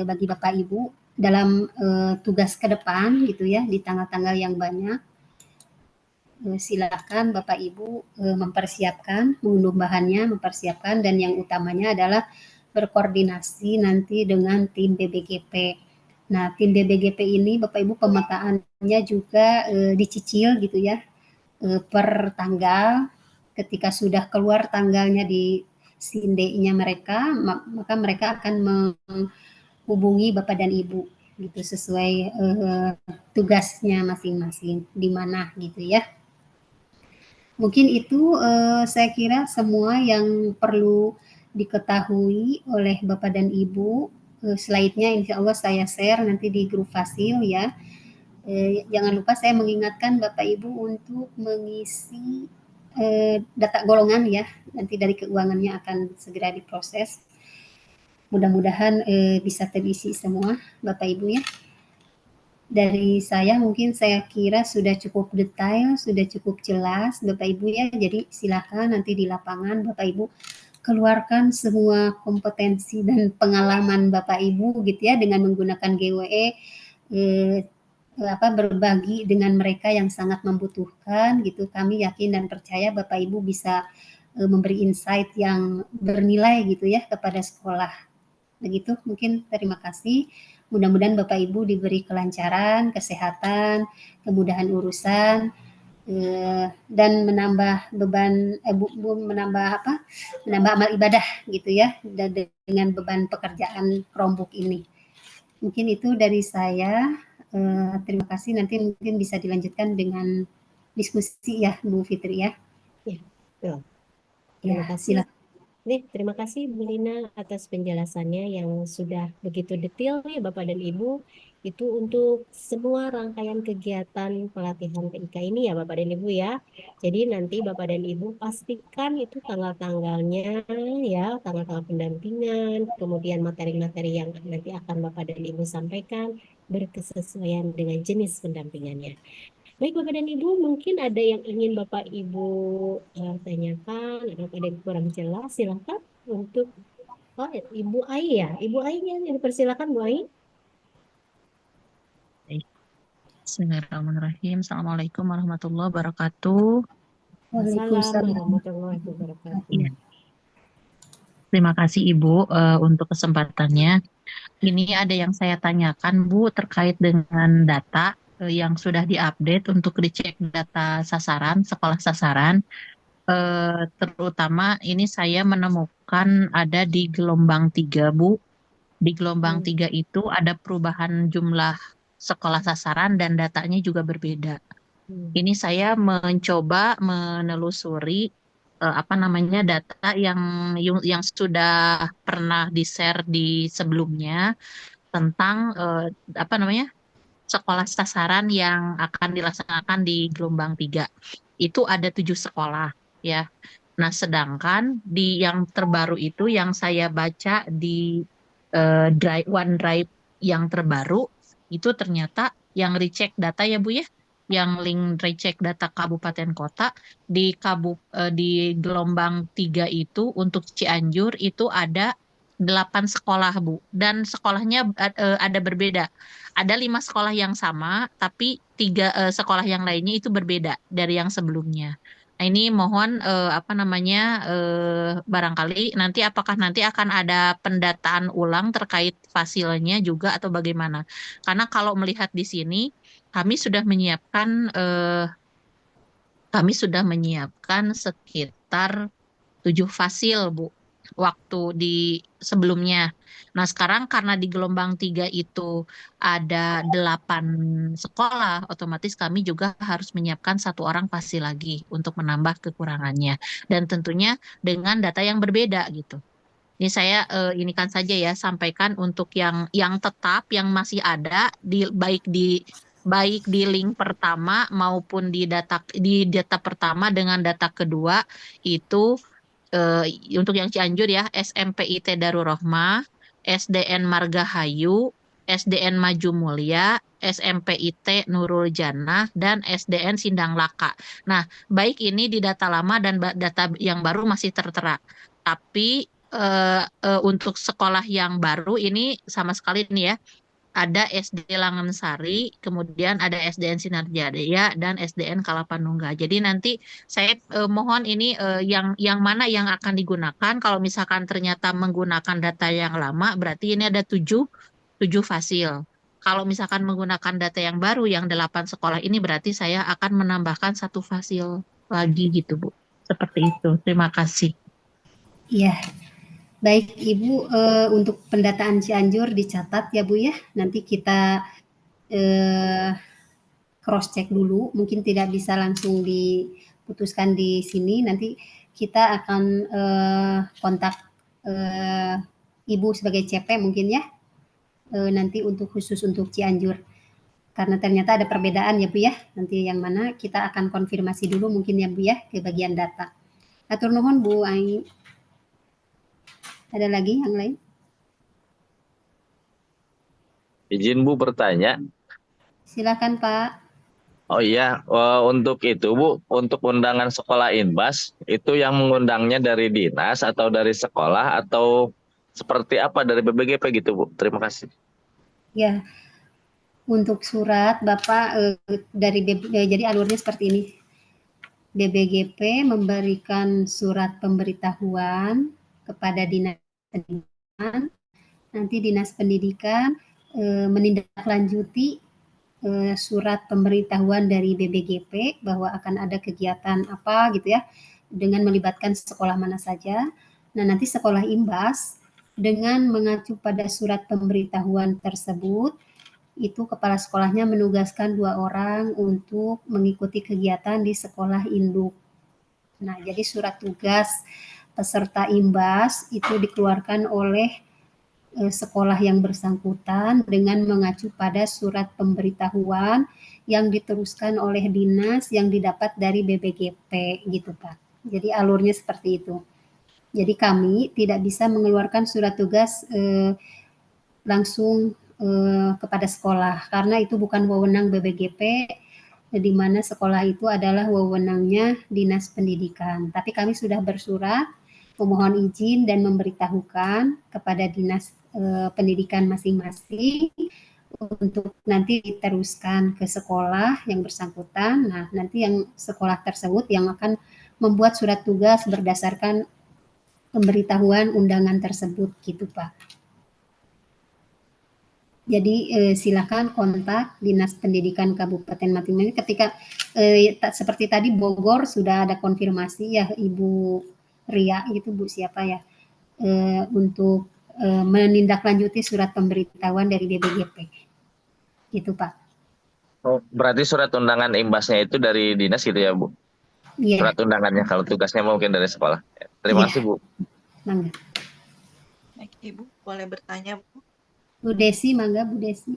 bagi Bapak Ibu dalam tugas ke depan gitu ya di tanggal-tanggal yang banyak. Silakan Bapak Ibu mempersiapkan, mengunduh bahannya, mempersiapkan, dan yang utamanya adalah berkoordinasi nanti dengan tim BBGP. Nah, tim BBGP ini Bapak Ibu pemetaannya juga dicicil gitu ya, per tanggal. Ketika sudah keluar tanggalnya di SINDE-nya mereka, maka mereka akan menghubungi Bapak dan Ibu gitu sesuai tugasnya masing-masing di mana gitu ya. Mungkin itu saya kira semua yang perlu diketahui oleh Bapak dan Ibu. Slide-nya insya Allah saya share nanti di grup Fasil ya. Jangan lupa saya mengingatkan Bapak Ibu untuk mengisi data golongan ya. Nanti dari keuangannya akan segera diproses. Mudah-mudahan bisa terisi semua Bapak Ibu ya. Dari saya mungkin saya kira sudah cukup detail, sudah cukup jelas Bapak Ibu ya. Jadi silakan nanti di lapangan Bapak Ibu keluarkan semua kompetensi dan pengalaman Bapak Ibu gitu ya dengan menggunakan GWE berbagi dengan mereka yang sangat membutuhkan gitu. Kami yakin dan percaya Bapak Ibu bisa memberi insight yang bernilai gitu ya kepada sekolah. Begitu mungkin, terima kasih. Mudah-mudahan Bapak Ibu diberi kelancaran, kesehatan, kemudahan urusan, dan menambah beban menambah amal ibadah gitu ya dengan beban pekerjaan Chromebook ini. Mungkin itu dari saya. Terima kasih. Nanti mungkin bisa dilanjutkan dengan diskusi ya, Bu Fitri ya. Ya, betul. Ya, Terima kasih. silakan. Terima kasih Bu Lina atas penjelasannya yang sudah begitu detail ya Bapak dan Ibu. Itu untuk semua rangkaian kegiatan pelatihan TIK ini ya Bapak dan Ibu ya. Jadi nanti Bapak dan Ibu pastikan itu tanggal-tanggalnya ya, tanggal-tanggal pendampingan, kemudian materi-materi yang nanti akan Bapak dan Ibu sampaikan berkesesuaian dengan jenis pendampingannya. Baik Bapak dan Ibu, mungkin ada yang ingin Bapak Ibu tanyakan, atau ada yang kurang jelas, silakan untuk Ibu Ai ya. Ibu Ai yang dipersilakan Bu Ai. Baik. Bismillahirrahmanirrahim. Assalamualaikum warahmatullahi wabarakatuh. Assalamualaikum Waalaikumsalam. warahmatullahi wabarakatuh. Ya, terima kasih Ibu untuk kesempatannya. Ini ada yang saya tanyakan Bu terkait dengan data yang sudah diupdate untuk dicek data sasaran, sekolah sasaran. Terutama ini saya menemukan ada di gelombang 3 Bu. Di gelombang 3 itu ada perubahan jumlah sekolah sasaran dan datanya juga berbeda. Ini saya mencoba menelusuri data yang sudah pernah di-share di sebelumnya tentang sekolah sasaran yang akan dilaksanakan di gelombang 3. Itu ada 7 sekolah ya. Nah, sedangkan di yang terbaru itu yang saya baca di OneDrive yang terbaru itu ternyata yang recheck data ya Bu ya, yang link recheck data kabupaten kota di gelombang 3 itu untuk Cianjur itu ada 8 sekolah Bu, dan sekolahnya ada berbeda. Ada 5 sekolah yang sama, tapi 3 sekolah yang lainnya itu berbeda dari yang sebelumnya. Nah, ini mohon barangkali apakah nanti akan ada pendataan ulang terkait fasilnya juga atau bagaimana? Karena kalau melihat di sini kami sudah menyiapkan sekitar 7 fasil Bu waktu di sebelumnya. Nah, sekarang karena di gelombang 3 itu ada 8 sekolah, otomatis kami juga harus menyiapkan 1 orang fasil lagi untuk menambah kekurangannya. Dan tentunya dengan data yang berbeda gitu. Ini saya inikan saja ya, sampaikan untuk yang tetap yang masih ada baik di link pertama maupun di data pertama dengan data kedua itu untuk yang Cianjur ya, SMPIT Darul Rohmah, SDN Margahayu, SDN Maju Mulia, SMPIT Nurul Jannah, dan SDN Sindang Laka. Nah, baik ini di data lama dan data yang baru masih tertera. Tapi untuk sekolah yang baru ini sama sekali nih ya, ada SD Langensari, kemudian ada SDN Sinarjaya dan SDN Kalapanungga. Jadi nanti saya mohon ini yang mana yang akan digunakan. Kalau misalkan ternyata menggunakan data yang lama, berarti ini ada 7 fasil. Kalau misalkan menggunakan data yang baru, yang 8 sekolah ini berarti saya akan menambahkan 1 fasil lagi gitu, Bu. Seperti itu. Terima kasih. Iya. Baik Ibu, untuk pendataan Cianjur dicatat ya Bu ya. Nanti kita cross check dulu, mungkin tidak bisa langsung diputuskan di sini. Nanti kita akan kontak Ibu sebagai CP mungkin ya, nanti khusus untuk Cianjur. Karena ternyata ada perbedaan ya Bu ya. Nanti yang mana kita akan konfirmasi dulu mungkin ya Bu ya ke bagian data. Atur nuhun Bu Ai. Ada lagi yang lain? Izin Bu bertanya. Silakan Pak. Oh iya, untuk itu Bu, untuk undangan sekolah Inbas, itu yang mengundangnya dari dinas atau dari sekolah atau seperti apa dari BBGP gitu Bu? Terima kasih. Ya, untuk surat Bapak jadi alurnya seperti ini. BBGP memberikan surat pemberitahuan kepada Dinas Pendidikan. Nanti Dinas Pendidikan menindaklanjuti surat pemberitahuan dari BBGP bahwa akan ada kegiatan apa gitu ya, dengan melibatkan sekolah mana saja. Nah, nanti sekolah Imbas dengan mengacu pada surat pemberitahuan tersebut, itu kepala sekolahnya menugaskan 2 orang untuk mengikuti kegiatan di sekolah induk. Nah, jadi surat tugas peserta IMBAS itu dikeluarkan oleh sekolah yang bersangkutan dengan mengacu pada surat pemberitahuan yang diteruskan oleh dinas yang didapat dari BPGP gitu Pak. Jadi alurnya seperti itu. Jadi kami tidak bisa mengeluarkan surat tugas langsung kepada sekolah karena itu bukan wewenang BPGP, di mana sekolah itu adalah wewenangnya Dinas Pendidikan. Tapi kami sudah bersurat memohon izin dan memberitahukan kepada Dinas Pendidikan masing-masing untuk nanti diteruskan ke sekolah yang bersangkutan. Nah, nanti yang sekolah tersebut yang akan membuat surat tugas berdasarkan pemberitahuan undangan tersebut gitu Pak. Jadi silakan kontak Dinas Pendidikan Kabupaten masing-masing. Ketika seperti tadi Bogor sudah ada konfirmasi ya Ibu Ria gitu Bu siapa ya untuk menindaklanjuti surat pemberitahuan dari BPGP. Gitu Pak. Oh, berarti surat undangan imbasnya itu dari dinas gitu ya Bu? Iya. Surat undangannya, kalau tugasnya mungkin dari sekolah. Terima Iya. kasih Bu. Mangga. Baik, Ibu, boleh bertanya, Bu? Bu Desi, mangga Bu Desi.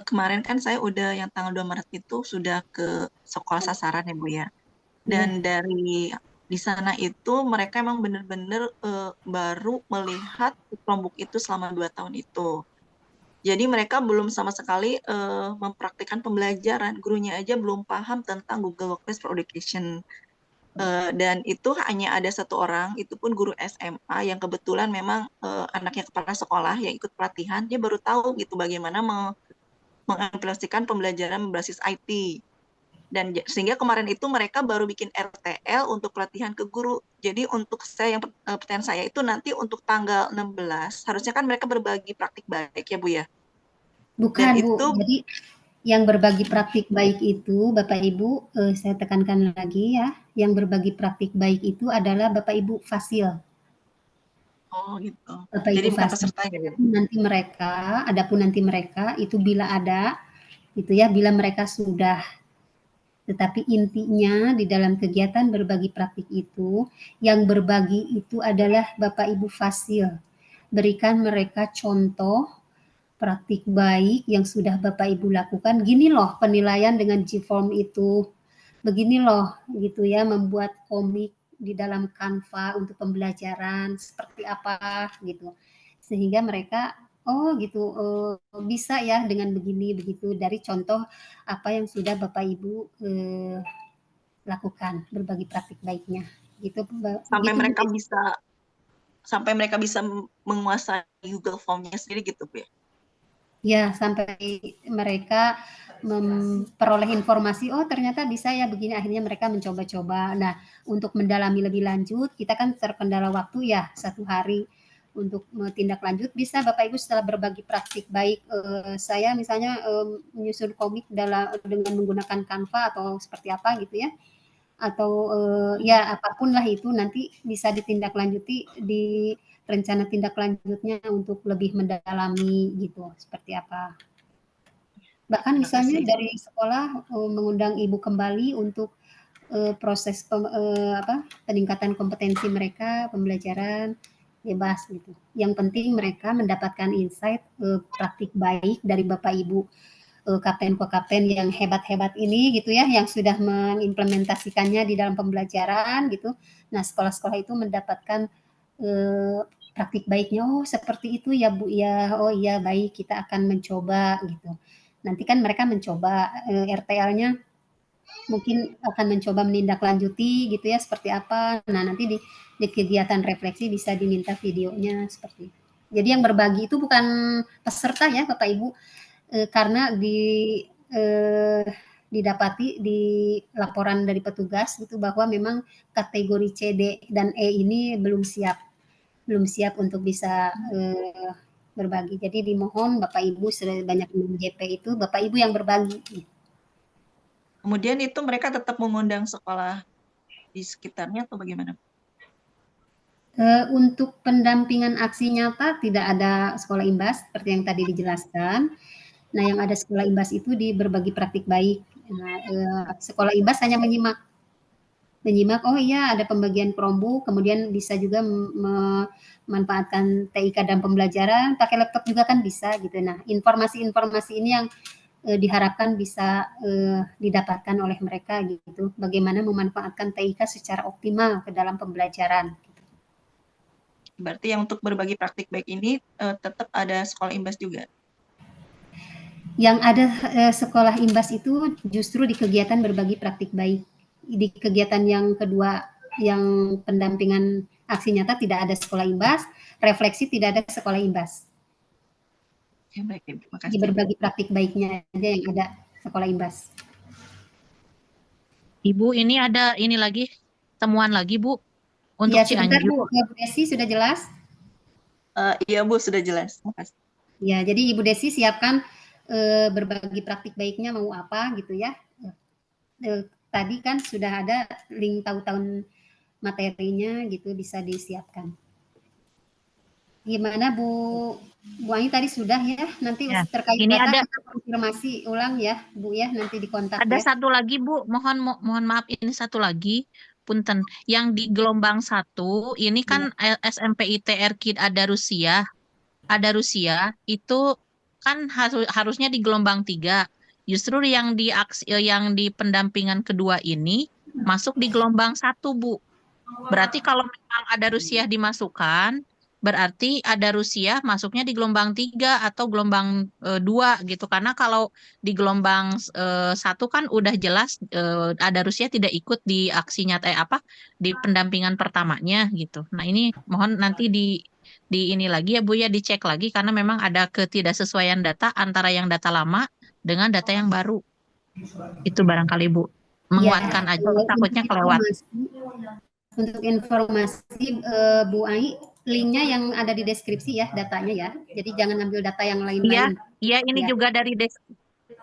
Kemarin kan saya udah yang tanggal 2 Maret itu sudah ke sekolah sasaran ya Bu ya. Dan dari di sana itu mereka emang benar-benar baru melihat Chromebook itu selama 2 tahun itu. Jadi mereka belum sama sekali mempraktikkan pembelajaran. Gurunya aja belum paham tentang Google Workspace for Education. Dan itu hanya ada 1 orang, itu pun guru SMA yang kebetulan memang anaknya kepala sekolah yang ikut pelatihan, dia baru tahu gitu bagaimana mengimplementasikan pembelajaran berbasis IT. Dan sehingga kemarin itu mereka baru bikin RTL untuk pelatihan ke guru. Jadi untuk saya yang pertanyaan saya itu nanti untuk tanggal 16 harusnya kan mereka berbagi praktik baik ya Bu ya. Bukan Dan Bu, itu jadi yang berbagi praktik baik itu Bapak Ibu, saya tekankan lagi ya, yang berbagi praktik baik itu adalah Bapak Ibu Fasil. oh gitu. Bapak Jadi Ibu bukan Fasil. pesertanya ya. Adapun nanti mereka itu bila ada, gitu ya, bila mereka sudah. Tetapi intinya di dalam kegiatan berbagi praktik itu, yang berbagi itu adalah Bapak Ibu Fasil. Berikan mereka contoh praktik baik yang sudah Bapak Ibu lakukan. Gini loh penilaian dengan G-Form itu. Begini loh gitu ya membuat komik di dalam Canva untuk pembelajaran seperti apa gitu. Sehingga mereka oh gitu bisa ya dengan begini begitu dari contoh apa yang sudah Bapak Ibu lakukan berbagi praktik baiknya gitu. Sampai Gitu, mereka bisa menguasai Google Form-nya sendiri gitu Bu ya. Ya, sampai mereka memperoleh informasi, oh ternyata bisa ya begini, akhirnya mereka mencoba-coba. Nah, untuk mendalami lebih lanjut, kita kan terkendala waktu ya, 1 hari untuk tindak lanjut. Bisa Bapak Ibu setelah berbagi praktik baik, saya misalnya menyusun komik dengan menggunakan Canva atau seperti apa gitu ya, atau ya apapun lah itu nanti bisa ditindaklanjuti di rencana tindak lanjutnya untuk lebih mendalami gitu, seperti apa. Bahkan Terima misalnya kasih. dari sekolah mengundang ibu kembali untuk proses peningkatan kompetensi mereka, pembelajaran bebas gitu. Yang penting mereka mendapatkan insight praktik baik dari Bapak Ibu kapten-kokapen yang hebat-hebat ini gitu ya, yang sudah mengimplementasikannya di dalam pembelajaran gitu. Nah, sekolah-sekolah itu mendapatkan praktik baiknya, oh seperti itu ya Bu ya, oh iya baik kita akan mencoba gitu. Nanti kan mereka mencoba RTL-nya mungkin akan mencoba menindaklanjuti gitu ya seperti apa. Nah, nanti di kegiatan refleksi bisa diminta videonya seperti itu. Jadi yang berbagi itu bukan peserta ya Bapak Ibu, karena didapati di laporan dari petugas gitu bahwa memang kategori C, D, dan E ini belum siap untuk bisa berbagi. Jadi dimohon Bapak Ibu sebanyak 6 JP itu Bapak Ibu yang berbagi. Kemudian itu mereka tetap mengundang sekolah di sekitarnya atau bagaimana? Untuk pendampingan aksi nyata tidak ada sekolah imbas seperti yang tadi dijelaskan. Nah, yang ada sekolah imbas itu di berbagi praktik baik. Nah, sekolah imbas hanya menyimak, oh iya ada pembagian Chromebook, kemudian bisa juga memanfaatkan TIK dan pembelajaran, pakai laptop juga kan bisa gitu. Nah, informasi-informasi ini yang diharapkan bisa didapatkan oleh mereka gitu. Bagaimana memanfaatkan TIK secara optimal ke dalam pembelajaran. Berarti yang untuk berbagi praktik baik ini tetap ada sekolah imbas juga. Yang ada sekolah imbas itu justru di kegiatan berbagi praktik baik. Di kegiatan yang kedua, yang pendampingan aksi nyata tidak ada sekolah imbas, refleksi tidak ada sekolah imbas. Ya, baik, Ibu. Di Makasih. berbagi praktik baiknya aja yang ada sekolah imbas. Ibu, ini ada ini lagi, temuan lagi, Bu, untuk Ya, sebentar Cianjur. Bu, Bu Desi sudah jelas? Iya Bu, sudah jelas. Makasih. Ya, jadi Ibu Desi siapkan berbagi praktik baiknya mau apa gitu ya. Tadi kan sudah ada link tahu-tahun materinya gitu bisa disiapkan. Gimana Bu Ayu tadi sudah ya, nanti Ya, terkait ini data ada kita konfirmasi ulang ya Bu ya, nanti dikontak ada ya. satu lagi, Bu. Mohon maaf, ini satu lagi. Punten. Yang di gelombang 1, ini kan SMPITR Kid ada Rusia. Ada Rusia, itu kan harusnya di gelombang 3. Justru yang di pendampingan kedua ini masuk di gelombang 1, Bu. Berarti kalau memang ada Rusia dimasukkan, berarti ada Rusia masuknya di gelombang 3 atau gelombang 2 gitu. Karena kalau di gelombang 1 kan udah jelas ada Rusia tidak ikut di aksi nyata di pendampingan pertamanya gitu. Nah, ini mohon nanti di ini lagi ya Bu ya, dicek lagi karena memang ada ketidaksesuaian data antara yang data lama dengan data yang baru. Itu barangkali Bu. Menguatkan aja, takutnya kelewat. Untuk informasi Bu Ai, linknya yang ada di deskripsi ya datanya ya. Jadi jangan ambil data yang Iya, lain-lain. iya ini Ya. juga dari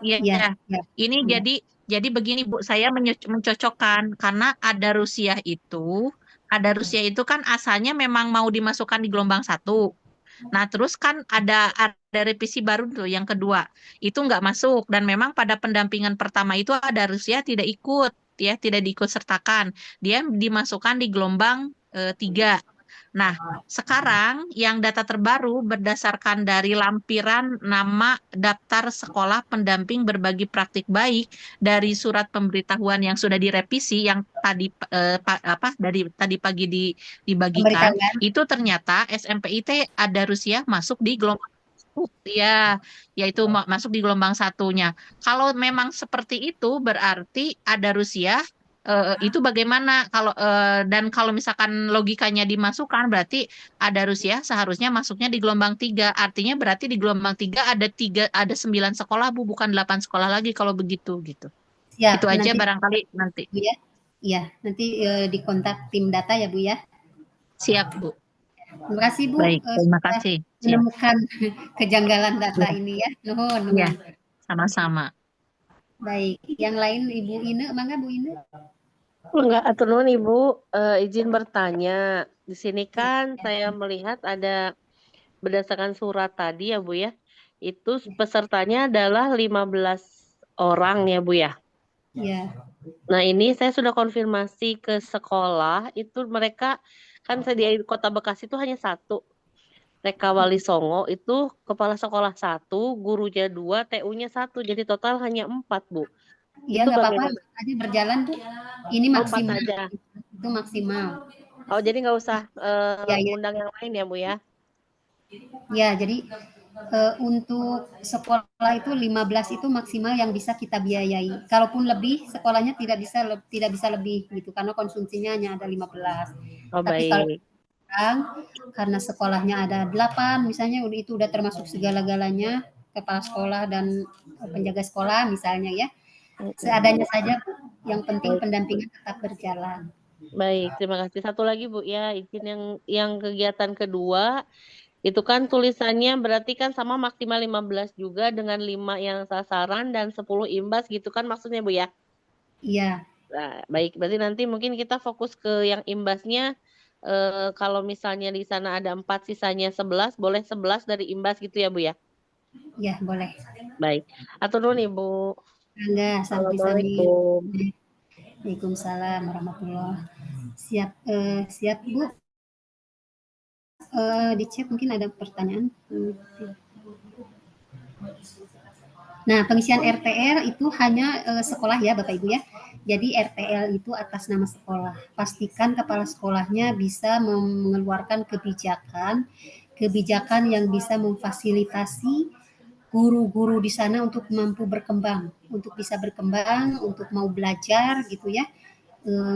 iya. Ya, ya. Ini Ya. jadi begini Bu, saya mencocokkan karena ada Rusia itu kan asalnya memang mau dimasukkan di gelombang 1. Nah, terus kan ada revisi baru tuh yang kedua. Itu nggak masuk dan memang pada pendampingan pertama itu ada Rusia tidak ikut ya, tidak diikut sertakan. Dia dimasukkan di gelombang 3. Nah, sekarang yang data terbaru berdasarkan dari lampiran nama daftar sekolah pendamping berbagi praktik baik dari surat pemberitahuan yang sudah direvisi yang tadi dari tadi pagi dibagikan, Pemberitahuan. itu ternyata SMPIT ada Rusia masuk di gelombang ya, yaitu masuk di gelombang 1-nya. Kalau memang seperti itu berarti ada Rusia itu bagaimana dan kalau misalkan logikanya dimasukkan berarti ada Rusia seharusnya masuknya di gelombang 3. Artinya berarti di gelombang 3 ada 9 sekolah Bu, bukan 8 sekolah lagi kalau begitu gitu. Siap, Itu aja nanti barangkali nanti. Bu ya. Iya, nanti dikontak tim data ya Bu ya. Siap Bu. Terima kasih Bu Baik, terima sudah kasih. Siap. menemukan kejanggalan data Ya. ini ya. Nuhun. Ya, sama-sama. Baik, yang lain Ibu Ine, mangga Bu Ine. Enggak, atur nuhun Ibu, izin bertanya. Di sini kan saya melihat ada berdasarkan surat tadi ya Bu ya, itu pesertanya adalah 15 orang ya Bu ya. Ya. Nah ini saya sudah konfirmasi ke sekolah, itu mereka kan saya di Kota Bekasi itu hanya 1. TK Wali Songo itu kepala sekolah 1, gurunya 2, TU-nya 1, jadi total hanya 4 Bu. Iya Itu nggak apa-apa, bagaimana? aja berjalan Bu. Ini Oh, 4 maksimal. saja. Itu maksimal. Oh jadi nggak usah Ya. undang yang lain ya Bu ya? Ya, jadi untuk sekolah itu 15 itu maksimal yang bisa kita biayai. Kalaupun lebih, sekolahnya tidak bisa lebih gitu karena konsumsinya hanya ada 15. Oh Tapi kalau baik. karena sekolahnya ada 8 misalnya itu udah termasuk segala-galanya, kepala sekolah dan penjaga sekolah misalnya ya. Seadanya saja, yang penting pendampingan tetap berjalan. Baik, terima kasih. Satu lagi Bu ya, izin yang kegiatan kedua itu kan tulisannya berarti kan sama maksimal 15 juga dengan 5 yang sasaran dan 10 imbas gitu kan maksudnya Bu ya? Iya. Nah, baik, berarti nanti mungkin kita fokus ke yang imbasnya kalau misalnya di sana ada 4 sisanya 11, boleh 11 dari imbas gitu ya Bu ya? Ya, boleh. Baik. Atur nuhun Ibu. Enggak, sami-sami. Assalamualaikum. Waalaikumsalam warahmatullahi. Siap Bu. Di chat mungkin ada pertanyaan. Nah, pengisian RTL itu hanya sekolah ya Bapak Ibu ya. Jadi RTL itu atas nama sekolah. Pastikan kepala sekolahnya bisa mengeluarkan kebijakan yang bisa memfasilitasi guru-guru di sana untuk mampu berkembang, untuk bisa berkembang, untuk mau belajar gitu ya,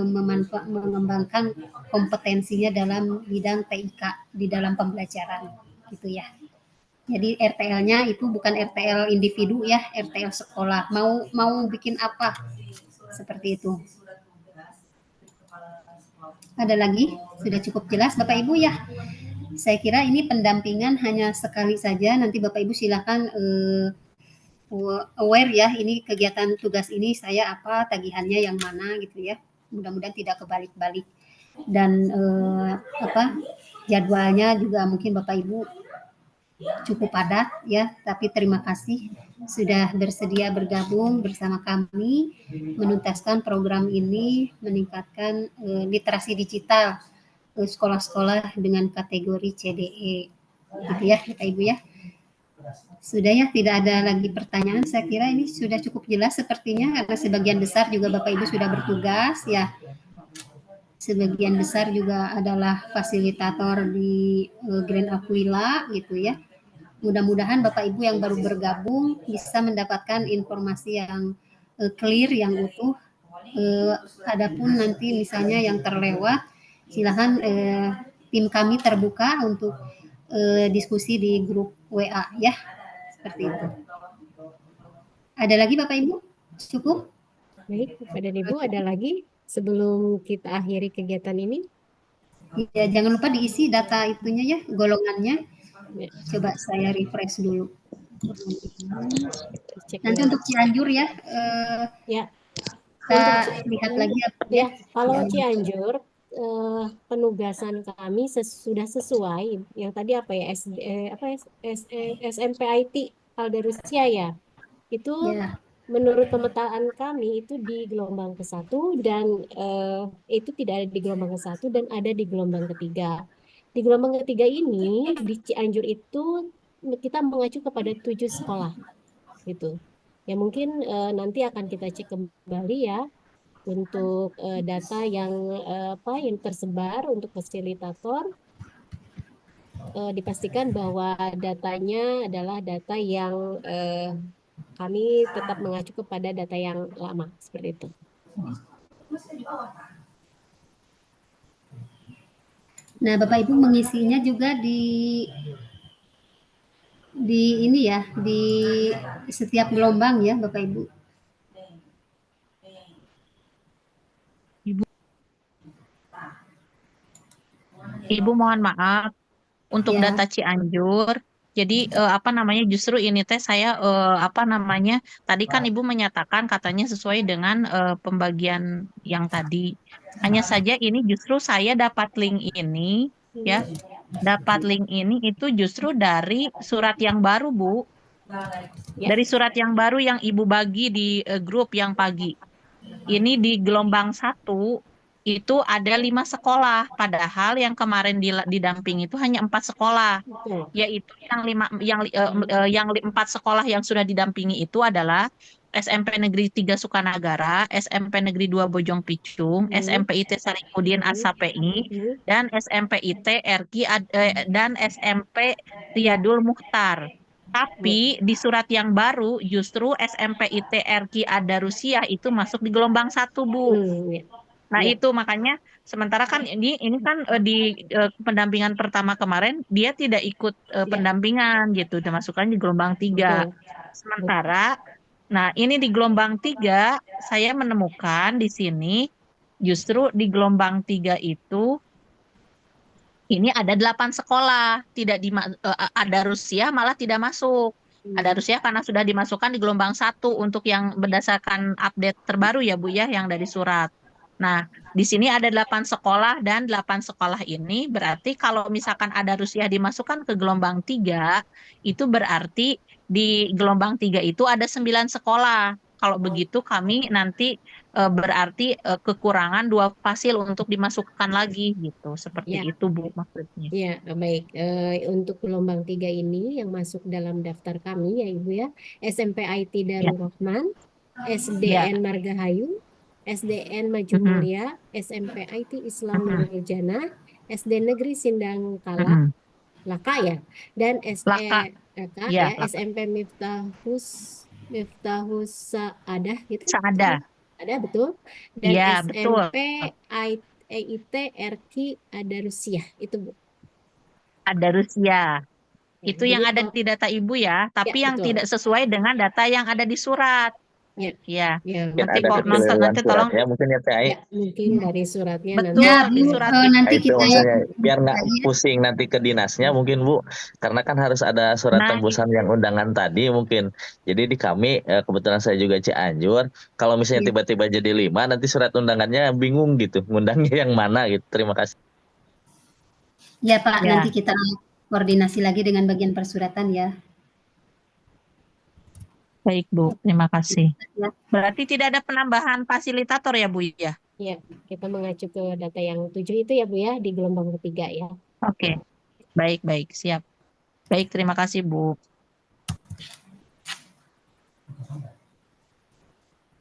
mengembangkan kompetensinya dalam bidang TIK di dalam pembelajaran gitu ya. Jadi RTL-nya itu bukan RTL individu ya, RTL sekolah. Mau bikin apa? Seperti itu. Ada lagi? Sudah cukup jelas Bapak Ibu ya. Saya kira ini pendampingan hanya sekali saja. Nanti Bapak Ibu silakan aware ya, ini kegiatan tugas ini saya apa, tagihannya yang mana gitu ya. Mudah-mudahan tidak kebalik-balik. Dan jadwalnya juga mungkin Bapak Ibu cukup padat ya, tapi terima kasih sudah bersedia bergabung bersama kami menuntaskan program ini, meningkatkan literasi digital sekolah-sekolah dengan kategori CDE gitu ya Bapak Ibu ya. Sudah ya, tidak ada lagi pertanyaan. Saya kira ini sudah cukup jelas sepertinya karena sebagian besar juga Bapak Ibu sudah bertugas ya. Sebagian besar juga adalah fasilitator di Grand Aquila gitu ya. Mudah-mudahan Bapak Ibu yang baru bergabung bisa mendapatkan informasi yang clear, yang utuh. Adapun nanti misalnya yang terlewat, silakan tim kami terbuka untuk diskusi di grup WA ya, seperti itu. Ada lagi Bapak Ibu? Cukup? Baik, Bapak dan Ibu, ada lagi sebelum kita akhiri kegiatan ini? Ya, jangan lupa diisi data itunya ya, golongannya. Ya. Coba saya refresh dulu. Cek Nanti ulang. untuk Cianjur ya, Ya. kita lihat lagi ya. Kalau Cianjur, penugasan kami sudah sesuai. Yang tadi apa ya, SMPIT Aldarusia ya. Itu ya. menurut pemetaan kami itu di gelombang ke-1 dan itu tidak ada di gelombang ke-1 dan ada di gelombang ketiga. Di gelombang ketiga ini di Cianjur itu kita mengacu kepada 7 sekolah gitu. Ya mungkin nanti akan kita cek kembali ya untuk data yang yang tersebar untuk fasilitator. Dipastikan bahwa datanya adalah data yang kami tetap mengacu kepada data yang lama seperti itu. Nah, Bapak Ibu mengisinya juga di ini ya, di setiap gelombang ya, Bapak Ibu. Ibu mohon maaf untuk Ya. data Cianjur. Jadi justru ini teh saya tadi kan Ibu menyatakan katanya sesuai dengan pembagian yang tadi. Hanya saja ini justru saya dapat link ini ya. Dapat link ini itu justru dari surat yang baru, Bu. Ya. Dari surat yang baru yang Ibu bagi di grup yang pagi. Ini di gelombang 1 itu ada 5 sekolah, padahal yang kemarin didampingi itu hanya 4 sekolah, yaitu yang 4 sekolah yang sudah didampingi itu adalah SMP Negeri 3 Sukanagara, SMP Negeri 2 Bojong Picung, SMPIT Saripudin ASAPI, dan SMPIT dan SMP Riyadul Mukhtar. Tapi di surat yang baru justru SMPIT RQ Adarusiah itu masuk di gelombang 1, Bu. Nah, itu makanya sementara kan ini kan di pendampingan pertama kemarin dia tidak ikut pendampingan gitu, dimasukkan di gelombang 3. Sementara nah, ini di gelombang 3 saya menemukan di sini justru di gelombang 3 itu ini ada 8 sekolah, Adarusiah malah tidak masuk. Adarusiah karena sudah dimasukkan di gelombang 1 untuk yang berdasarkan update terbaru ya Bu ya, yang dari surat. Nah, di sini ada 8 sekolah dan 8 sekolah ini berarti kalau misalkan ada Rusiah dimasukkan ke gelombang 3, itu berarti di gelombang 3 itu ada 9 sekolah. Kalau begitu kami nanti berarti kekurangan 2 fasil untuk dimasukkan lagi gitu. Seperti Ya, itu Bu maksudnya. ya, baik. Untuk gelombang 3 ini yang masuk dalam daftar kami ya Ibu ya, SMP IT Ya, Darul Rahman, ya. SDN Margahayu, SDN Maju Mhm, Mulia, SMP IT Islam mhm, Nurul Jannah, SD Negeri Sindang Kala, mhm. Laka ya, dan Laka, Laka ya, ya, Laka. SMP Miftahus Saadah gitu, betul Seada. ya? Ada betul, dan Iya, betul. SMP EIT Erki Adarusiah itu Bu. Ada Rusia. Ya, Itu jadi yang ada di data Ibu ya, ya tapi yang betul. tidak sesuai dengan data yang ada di surat. Ya, Ya, ya Mungkin nanti ada kok betul nonton sekali. kekeliruan nanti tolong. suratnya mungkin ya Teh Ai. Ya, mungkin dari suratnya nanti Betul, Ya di Bu, surat Nah, nanti itu kita maksudnya biar nggak lagi ya. pusing nanti ke dinasnya mungkin Bu, karena kan harus ada surat Nah, tembusan yang undangan tadi mungkin. Jadi di kami kebetulan saya juga Cianjur, kalau misalnya Ya, tiba-tiba jadi 5 nanti surat undangannya bingung gitu, ngundangnya yang mana gitu. Terima kasih. ya Pak, nanti ya, kita koordinasi lagi dengan bagian persuratan ya. baik Bu, terima kasih. Ya, Berarti tidak ada penambahan fasilitator ya Bu ya? ya kita mengacu ke data yang 7 itu ya Bu ya di gelombang ketiga ya. Oke, baik, siap. Baik, terima kasih Bu.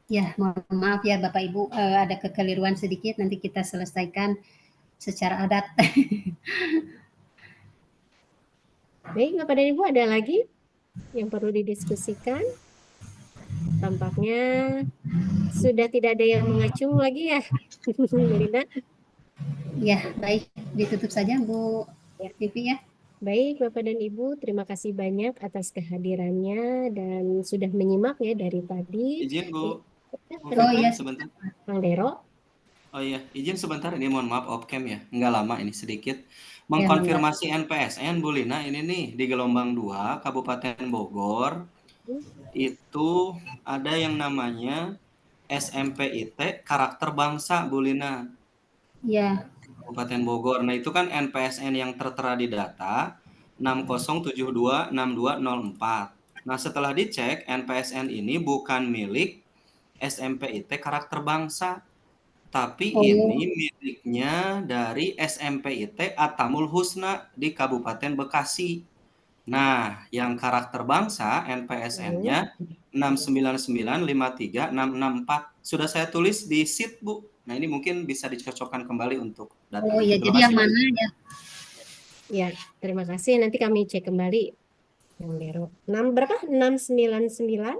ya, mohon maaf ya Bapak Ibu, ada kekeliruan sedikit, nanti kita selesaikan secara adat. Baik, Bapak dan Ibu ada lagi yang perlu didiskusikan? Tampaknya sudah tidak ada yang mengacung lagi ya, Bu Linda. Ya, baik, ditutup saja Bu Ya. Vivi ya. Baik, Bapak dan Ibu, terima kasih banyak atas kehadirannya dan sudah menyimak ya dari tadi. Izin Bu Oh Vivi iya, sebentar. Bang Dero, Oh iya, izin sebentar ini mohon maaf off cam ya. Nggak lama ini sedikit. ya monggo. Mengkonfirmasi NPSN Bu Lina ini nih di gelombang 2 Kabupaten Bogor itu ada yang namanya SMPIT karakter bangsa Bu Lina Ya, Kabupaten Bogor. Nah, itu kan NPSN yang tertera di data 60726204. Nah, setelah dicek NPSN ini bukan milik SMPIT karakter bangsa. Tapi oh ini miliknya dari SMPIT Atamul Husna di Kabupaten Bekasi. Nah, yang karakter bangsa NPSN-nya 699536664. Sudah saya tulis di sheet, Bu. Nah, ini mungkin bisa dicocokkan kembali untuk data. oh ya, Terima jadi yang kasih, Bu. mana ya? ya terima kasih. Nanti kami cek kembali Bang Dero. 6 berapa? 699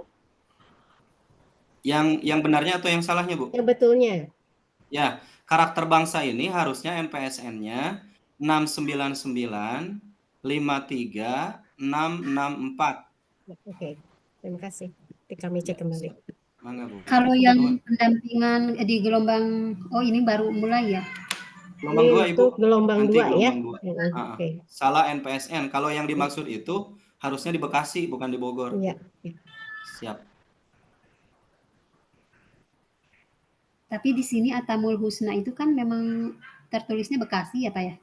Yang benarnya atau yang salahnya, Bu? yang betulnya. Ya, karakter bangsa ini harusnya NPSN-nya 699536664. Oke, terima kasih. Nanti kami cek kembali. Mangga, Bu. Kalau yang Nuhun. pendampingan di gelombang, oh ini baru mulai ya? Gelombang Ini 2, Ibu. untuk gelombang Nanti 2 ya. gelombang 2. Oke. Salah NPSN. Kalau yang dimaksud itu harusnya di Bekasi, bukan di Bogor. Iya. Siap. Tapi di sini Atamul Husna itu kan memang tertulisnya Bekasi ya Pak ya?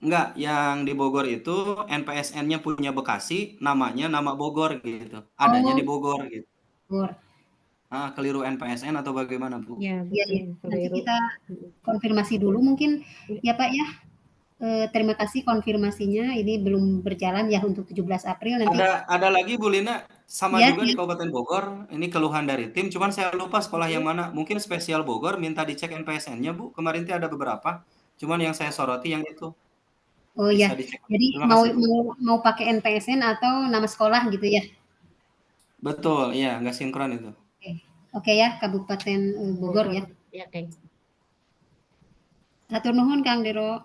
Enggak, yang di Bogor itu NPSN-nya punya Bekasi, namanya nama Bogor gitu. Adanya di Oh, Bogor gitu. Bogor. Keliru NPSN atau bagaimana, Bu? Ya, Ya, ya. betul. Nanti Keliru. kita konfirmasi dulu mungkin ya Pak ya. Terima kasih konfirmasinya. Ini belum berjalan ya untuk 17 April nanti. Ada lagi Bu Lina, sama Ya, juga di ya. Kabupaten Bogor. Ini keluhan dari tim, cuman saya lupa sekolah yang mana. Mungkin spesial Bogor minta dicek NPSN-nya, Bu. Kemarin tuh ada beberapa. Cuman yang saya soroti yang itu. Oh Bisa ya. dicek. Jadi Terima mau kasih, Bu. mau pakai NPSN atau nama sekolah gitu ya? Betul, iya, nggak sinkron itu. Oke. Oke ya, Kabupaten Bogor ya. Ya, oke. Hatur nuhun Kang Dero.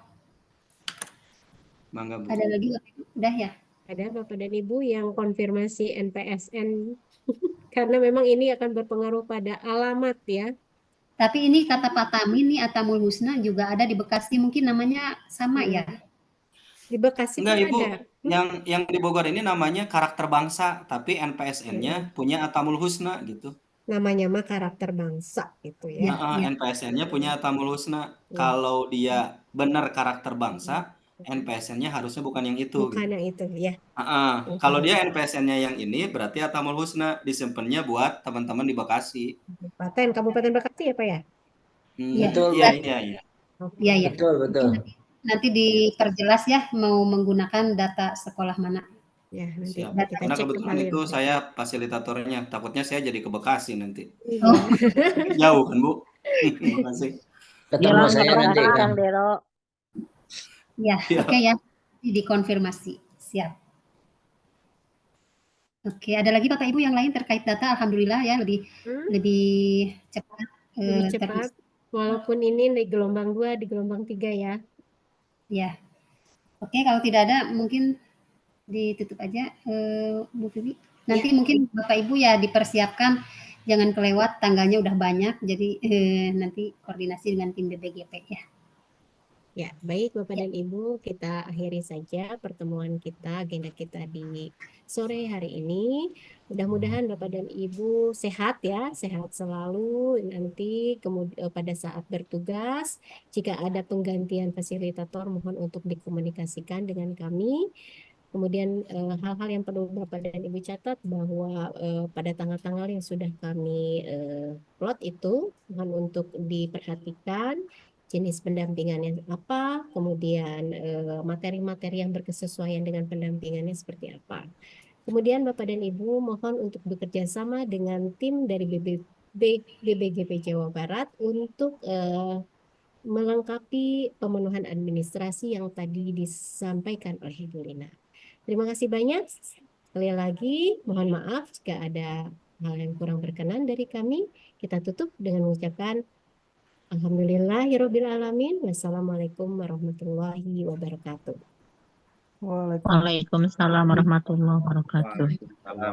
Mangga, Bu. Ada lagi udah ya? Ada Bapak dan Ibu yang konfirmasi NPSN karena memang ini akan berpengaruh pada alamat ya. Tapi ini kata Pak Tamin nih Atamul Husna juga ada di Bekasi, mungkin namanya sama ya? Di Bekasi Enggak, pun Ibu. ada. Yang di Bogor ini namanya karakter bangsa, tapi NPSN-nya punya Atamul Husna gitu. namanya mah karakter bangsa gitu ya. Ya. NPSN-nya punya Tamul Husna. Ya. Kalau dia benar karakter bangsa, NPSN-nya harusnya bukan yang itu Bukan gitu. yang itu ya. Kalau dia NPSN-nya yang ini berarti Atamul Husna disimpannya buat teman-teman di Bekasi. Kabupaten Bekasi ya Pak ya? Iya, Betul, Iya, Bu. iya, iya. Oke. iya, iya. Betul, betul. Nanti diperjelas ya mau menggunakan data sekolah mana. Ya, nanti Siap. kita Karena cek kebetulan kembali itu nanti. saya fasilitatornya. Takutnya saya jadi ke Bekasi nanti. Iya. Oh, Jauh kan, Bu? Terima kasih. Ketemu Bilang saya Terima nanti kasih kan. Kang Dero. ya, Iya. oke ya. Dikonfirmasi. Siap. Oke, ada lagi Bapak Ibu yang lain terkait data? Alhamdulillah ya lebih cepat Lebih terus. cepat. Walaupun ini di gelombang 2, di gelombang 3 ya. Ya. Oke, kalau tidak ada mungkin ditutup aja Bu Vivi. Nanti mungkin Bapak Ibu ya dipersiapkan jangan kelewat tanggalnya udah banyak jadi nanti koordinasi dengan tim BBGP ya. Ya, baik Bapak dan Ibu, kita akhiri saja pertemuan kita, agenda kita di sore hari ini. Mudah-mudahan Bapak dan Ibu sehat ya, sehat selalu. Nanti kemudian pada saat bertugas, jika ada penggantian fasilitator, mohon untuk dikomunikasikan dengan kami. Kemudian hal-hal yang perlu Bapak dan Ibu catat bahwa pada tanggal-tanggal yang sudah kami plot itu, mohon untuk diperhatikan jenis pendampingannya apa, kemudian materi-materi yang berkesesuaian dengan pendampingannya seperti apa. Kemudian Bapak dan Ibu mohon untuk bekerja sama dengan tim dari BBGP Jawa Barat untuk melengkapi pemenuhan administrasi yang tadi disampaikan oleh Ibu Lina. Terima kasih banyak. Sekali lagi, mohon maaf jika ada hal yang kurang berkenan dari kami. Kita tutup dengan mengucapkan Alhamdulillahirrabbilalamin. Wassalamualaikum warahmatullahi wabarakatuh. Waalaikumsalam warahmatullahi wabarakatuh.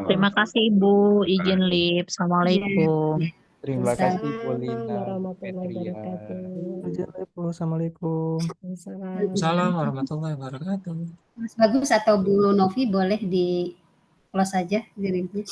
Terima kasih Ibu, izin live. Assalamualaikum. Terima kasih Bu Waalaikumsalam Lina, Bu warahmatullahi Petria. wabarakatuh. Assalamualaikum. Waalaikumsalam. Warahmatullahi wabarakatuh. Mas Bagus atau Bu Novi boleh di close saja dirinya.